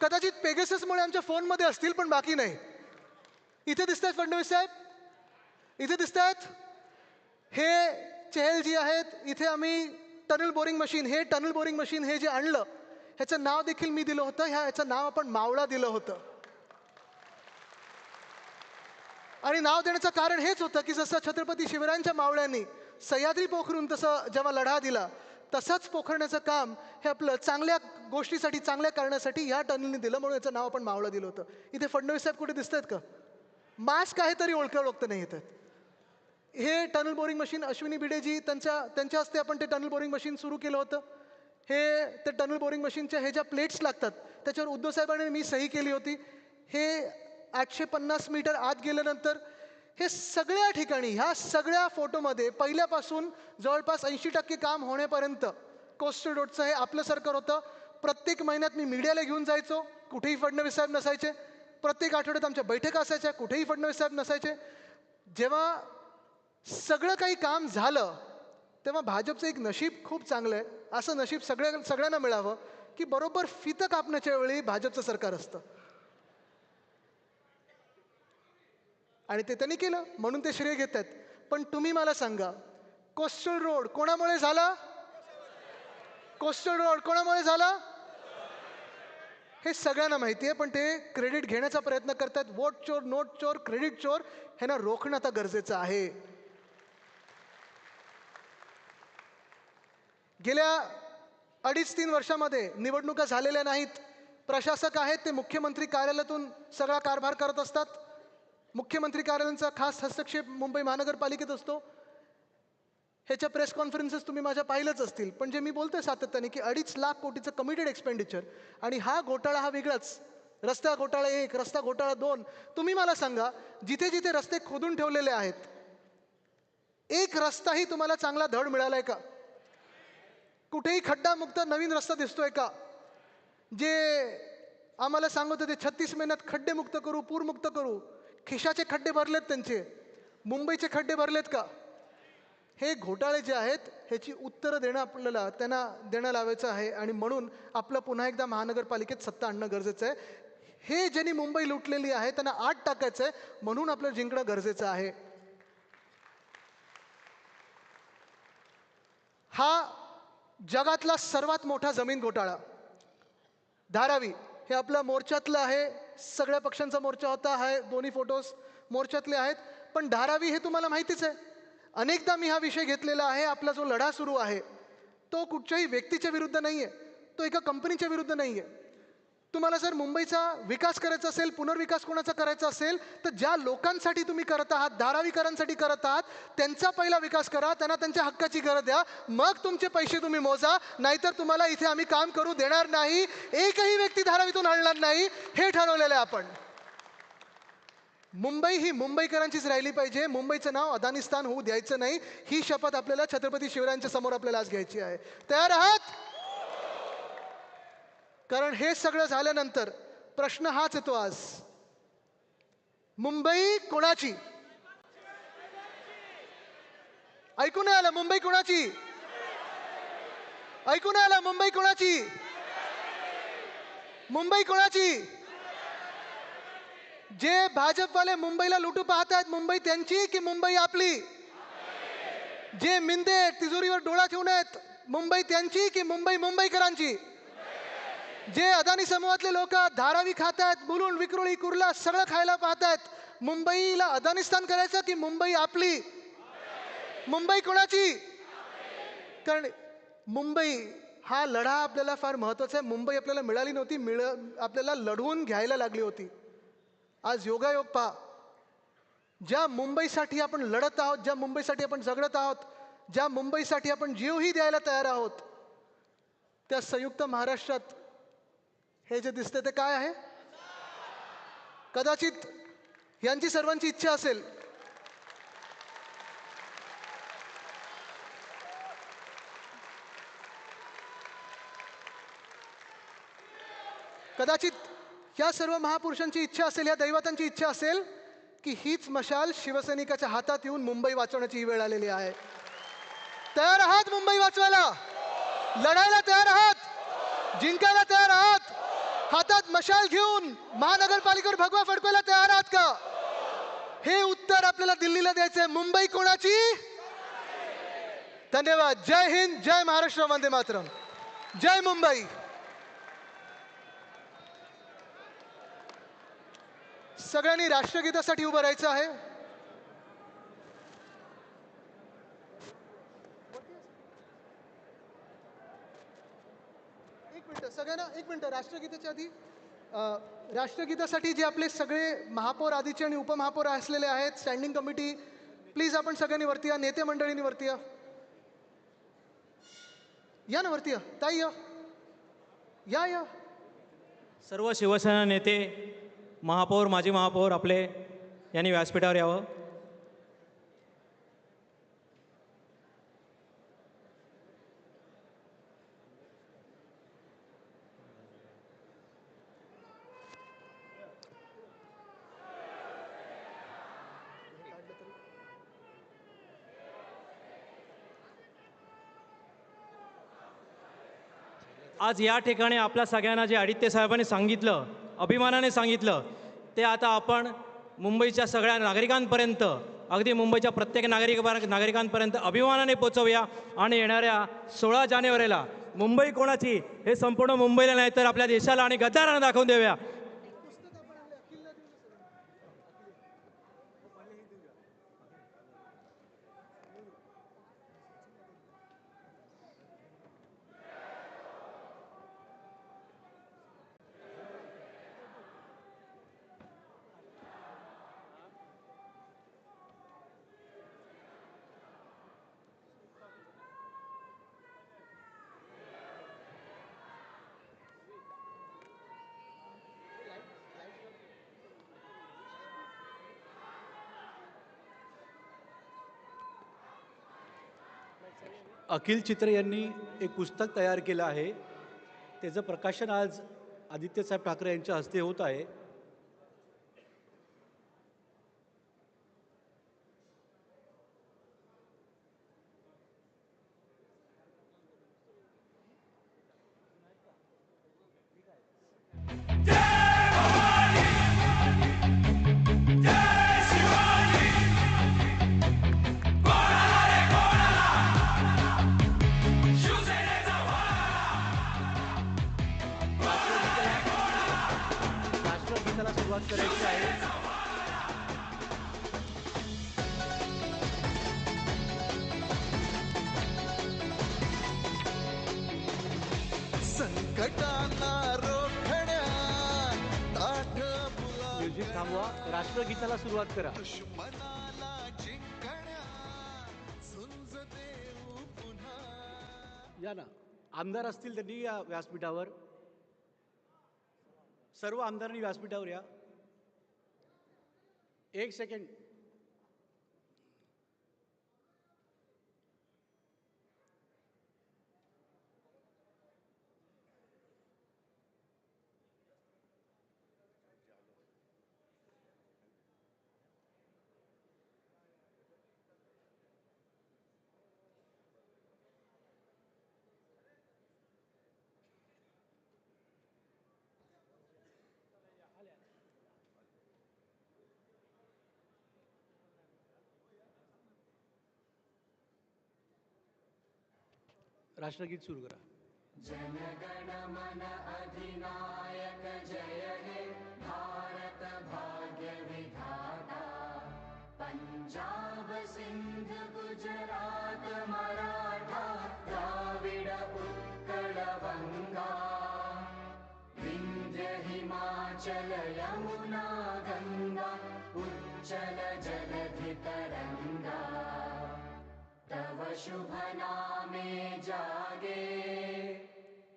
C: कदाचित पेगससमुळे आमच्या फोनमध्ये असतील पण बाकी नाही. इथे दिसत आहेत फडणवीस साहेब, इथे दिसत आहेत. हे चेहलजी आहेत. इथे आम्ही टनल बोरिंग मशीन, हे टनल बोरिंग मशीन हे जे आणलं ह्याचं नाव देखील मी दिलं होतं. ह्याचं नाव आपण मावळा दिलं होतं. आणि नाव देण्याचं कारण हेच होतं की जसं छत्रपती शिवरायांच्या मावळ्यांनी सह्याद्री पोखरून तसं जेव्हा लढा दिला, तसंच पोखरण्याचं काम हे आपलं चांगल्या गोष्टीसाठी, चांगल्या कारणासाठी ह्या टनलने दिलं, म्हणून याचं नाव आपण मावळा दिलं होतं. इथे फडणवीस साहेब कुठे दिसत आहेत का? मास्क आहे तरी ओळखत नाही येतात. हे टनल बोरिंग मशीन अश्विनी भिडेजी त्यांच्या हस्ते आपण ते टनल बोरिंग मशीन सुरू केलं होतं. हे ते टनल बोरिंग मशीनच्या हे ज्या प्लेट्स लागतात त्याच्यावर उद्धव साहेबांनी मी सही केली होती. हे 850 मीटर आत गेल्यानंतर हे सगळ्या ठिकाणी ह्या सगळ्या फोटोमध्ये पहिल्यापासून जवळपास 80% काम होण्यापर्यंत कोस्टल रोडचं हे आपलं सरकार होतं. प्रत्येक महिन्यात मी मीडियाला घेऊन जायचो, कुठेही फडणवीस साहेब नसायचे. प्रत्येक आठवड्यात आमच्या बैठका असायच्या, कुठेही फडणवीस साहेब नसायचे. जेव्हा सगळं काही काम झालं तेव्हा भाजपचं एक नशीब खूप चांगलं आहे. असं नशीब सगळ्यांना मिळावं की बरोबर फितं कापण्याच्या वेळी भाजपचं सरकार असतं. आणि ते त्यांनी केलं म्हणून ते श्रेय घेत आहेत. पण तुम्ही मला सांगा, कोस्टल रोड कोणामुळे झाला? कोस्टल रोड कोणामुळे झाला हे सगळ्यांना माहिती आहे. पण ते क्रेडिट घेण्याचा प्रयत्न करतात. वोट चोर, नोट चोर, क्रेडिट चोर ह्यांना रोखणं आता गरजेचं आहे. गेल्या 2.5-3 वर्षामध्ये निवडणुका झालेल्या नाहीत. प्रशासक आहेत ते मुख्यमंत्री कार्यालयातून सगळा कारभार करत असतात. मुख्यमंत्री कार्यालयाचा खास हस्तक्षेप मुंबई महानगरपालिकेत असतो. ह्याच्या प्रेस कॉन्फरन्सेस तुम्ही माझ्या पाहिलंच असतील. पण जे मी बोलतोय सातत्याने की 2.5 लाख कोटीचं कमिटेड एक्सपेंडिचर आणि हा घोटाळा हा वेगळाच. रस्ता घोटाळा 1, रस्ता घोटाळा 2. तुम्ही मला सांगा, जिथे जिथे रस्ते खोदून ठेवलेले आहेत, एक रस्ताही तुम्हाला चांगला धड मिळालाय का? कुठेही खड्डामुक्त नवीन रस्ता दिसतोय का? जे आम्हाला सांगत होते 36 महिन्यात खड्डे मुक्त करू, पूरमुक्त करू, खिशाचे खड्डे भरलेत त्यांचे, मुंबईचे खड्डे भरलेत का? हे घोटाळे जे आहेत ह्याची उत्तरं देणं आपल्याला त्यांना देणं लावायचं आहे. आणि म्हणून आपलं पुन्हा एकदा महानगरपालिकेत सत्ता आणणं गरजेचं आहे. हे ज्यांनी मुंबई लुटलेली आहे त्यांना आत टाकायचं आहे, म्हणून आपलं जिंकणं गरजेचं आहे. हा जगातला सर्वात मोठा जमीन घोटाळा धारावी हे आपल्या मोर्चातलं आहे. सगळ्या पक्षांचा मोर्चा होता. हा दोन्ही फोटोज मोर्चातले आहेत. पण धारावी हे तुम्हाला माहितीच आहे. अनेकदा मी हा विषय घेतलेला आहे. आपला जो लढा सुरू आहे तो कुठच्याही व्यक्तीच्या विरुद्ध नाही आहे, तो एका कंपनीच्या विरुद्ध नाही आहे. तुम्हाला जर मुंबईचा विकास करायचा असेल, पुनर्विकास कोणाचा करायचा असेल, तर ज्या लोकांसाठी तुम्ही करत आहात, धारावीकरांसाठी करत आहात, त्यांचा पहिला विकास करा, त्यांना त्यांच्या हक्काची घर द्या, मग तुमचे पैसे तुम्ही मोजा. नाहीतर तुम्हाला इथे आम्ही काम करू देणार नाही, एकही व्यक्ती धारावीतून आणणार नाही, हे ठरवलेलं आहे आपण. मुंबई ही मुंबईकरांचीच राहिली पाहिजे. मुंबईचं नाव अदानिस्तान होऊ द्यायचं नाही, ही शपथ आपल्याला छत्रपती शिवरायांच्या समोर आपल्याला आज घ्यायची आहे. तयार आहात? कारण हे सगळं झाल्यानंतर प्रश्न हाच येतो आज, मुंबई कोणाची? ऐकून आलं? मुंबई कोणाची? ऐकून आलं? मुंबई कोणाची? मुंबई कोणाची? जे भाजपवाले मुंबईला लुटू पाहत आहेत, मुंबई त्यांची की मुंबई आपली? जे मिंदे तिजोरीवर डोळा ठेवून आहेत, मुंबई त्यांची की मुंबई मुंबईकरांची? जे अदानी समूहातले लोक धारावी खात आहेत, बुलून विक्रोळी कुर्ला सगळं खायला पाहत आहेत, मुंबईला अदानिस्तान करायचं की मुंबई आपली? मुंबई कोणाची? कारण मुंबई हा लढा आपल्याला फार महत्त्वाचा आहे. मुंबई आपल्याला मिळाली नव्हती, आपल्याला लढवून घ्यायला लागली होती. आज योगायोग पहा, ज्या मुंबईसाठी आपण लढत आहोत, ज्या मुंबईसाठी आपण झगडत आहोत, ज्या मुंबईसाठी आपण जीवही द्यायला तयार आहोत, त्या संयुक्त महाराष्ट्रात हे जे दिसते ते काय आहे? कदाचित यांची सर्वांची इच्छा असेल कदाचित या सर्व महापुरुषांची इच्छा असेल, या दैवतांची इच्छा असेल की हीच मशाल शिवसैनिकाच्या हातात येऊन मुंबई वाचवण्याची ही वेळ आलेली आहे. तयार आहात मुंबई वाचवायला? लढायला तयार आहात? जिंकायला तयार आहात? हातात मशाल घेऊन महानगरपालिकेवर भगवा फडकवायला तयार आहात का? हे उत्तर आपल्याला दिल्लीला द्यायचंय. मुंबई कोणाची? धन्यवाद. जय हिंद, जय महाराष्ट्र, वंदे मातरम, जय मुंबई. सगळ्यांनी राष्ट्रगीतासाठी उभं राहायचं आहे. सगळ्यांना एक मिनिट. राष्ट्रगीताच्या आधी राष्ट्रगीतासाठी जे आपले सगळे महापौर आदीचे आणि उपमहापौर असलेले आहेत, स्टँडिंग कमिटी, प्लीज आपण सगळ्यांनी वरती या. नेते मंडळींनी वरती या. या ना वरती या. ताई या या या.
A: सर्व शिवसेना नेते, महापौर, माजी महापौर आपले यांनी व्यासपीठावर यावं. आज या ठिकाणी आपल्या सगळ्यांना जे आदित्य साहेबांनी सांगितलं, अभिमानाने सांगितलं, ते आता आपण मुंबईच्या सगळ्या नागरिकांपर्यंत, अगदी मुंबईच्या प्रत्येक नागरिकांपर्यंत अभिमानाने पोचवूया. आणि येणाऱ्या 16 जानेवारीला मुंबई कोणाची हे संपूर्ण मुंबईला नाही तर आपल्या देशाला आणि गद्दारांना दाखवून देऊया.
D: अखिल चित्रे यांनी एक पुस्तक तयार केलं आहे. त्याचं प्रकाशन आज आदित्यसाहेब ठाकरे यांच्या हस्ते होत आहे. राष्ट्रगीताला सुरुवात करायची आहे.
E: संकटांना रोखण्यासाठी
D: तेव्हा राष्ट्रगीताला सुरुवात करा.
E: दुश्मनाला जिंकण्या झुंज देऊ पुन्हा.
D: या ना, आमदार असतील त्यांनी या व्यासपीठावर. सर्व आमदारांनी व्यासपीठावर या. एक सेकंड. राष्ट्रगीत सुरू करा.
F: जनगण मन अधिनायक जय हे भारत भाग्य विधाता. पंजाब सिंध गुजरात मराठा द्राविड उत्कल गंगा. विंध्य हिमाचल यमुना गंगा उच्चल जलधि तरंगा. तव शुभ नामे जागे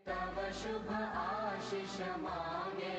F: तव शुभ आशीष मांगे.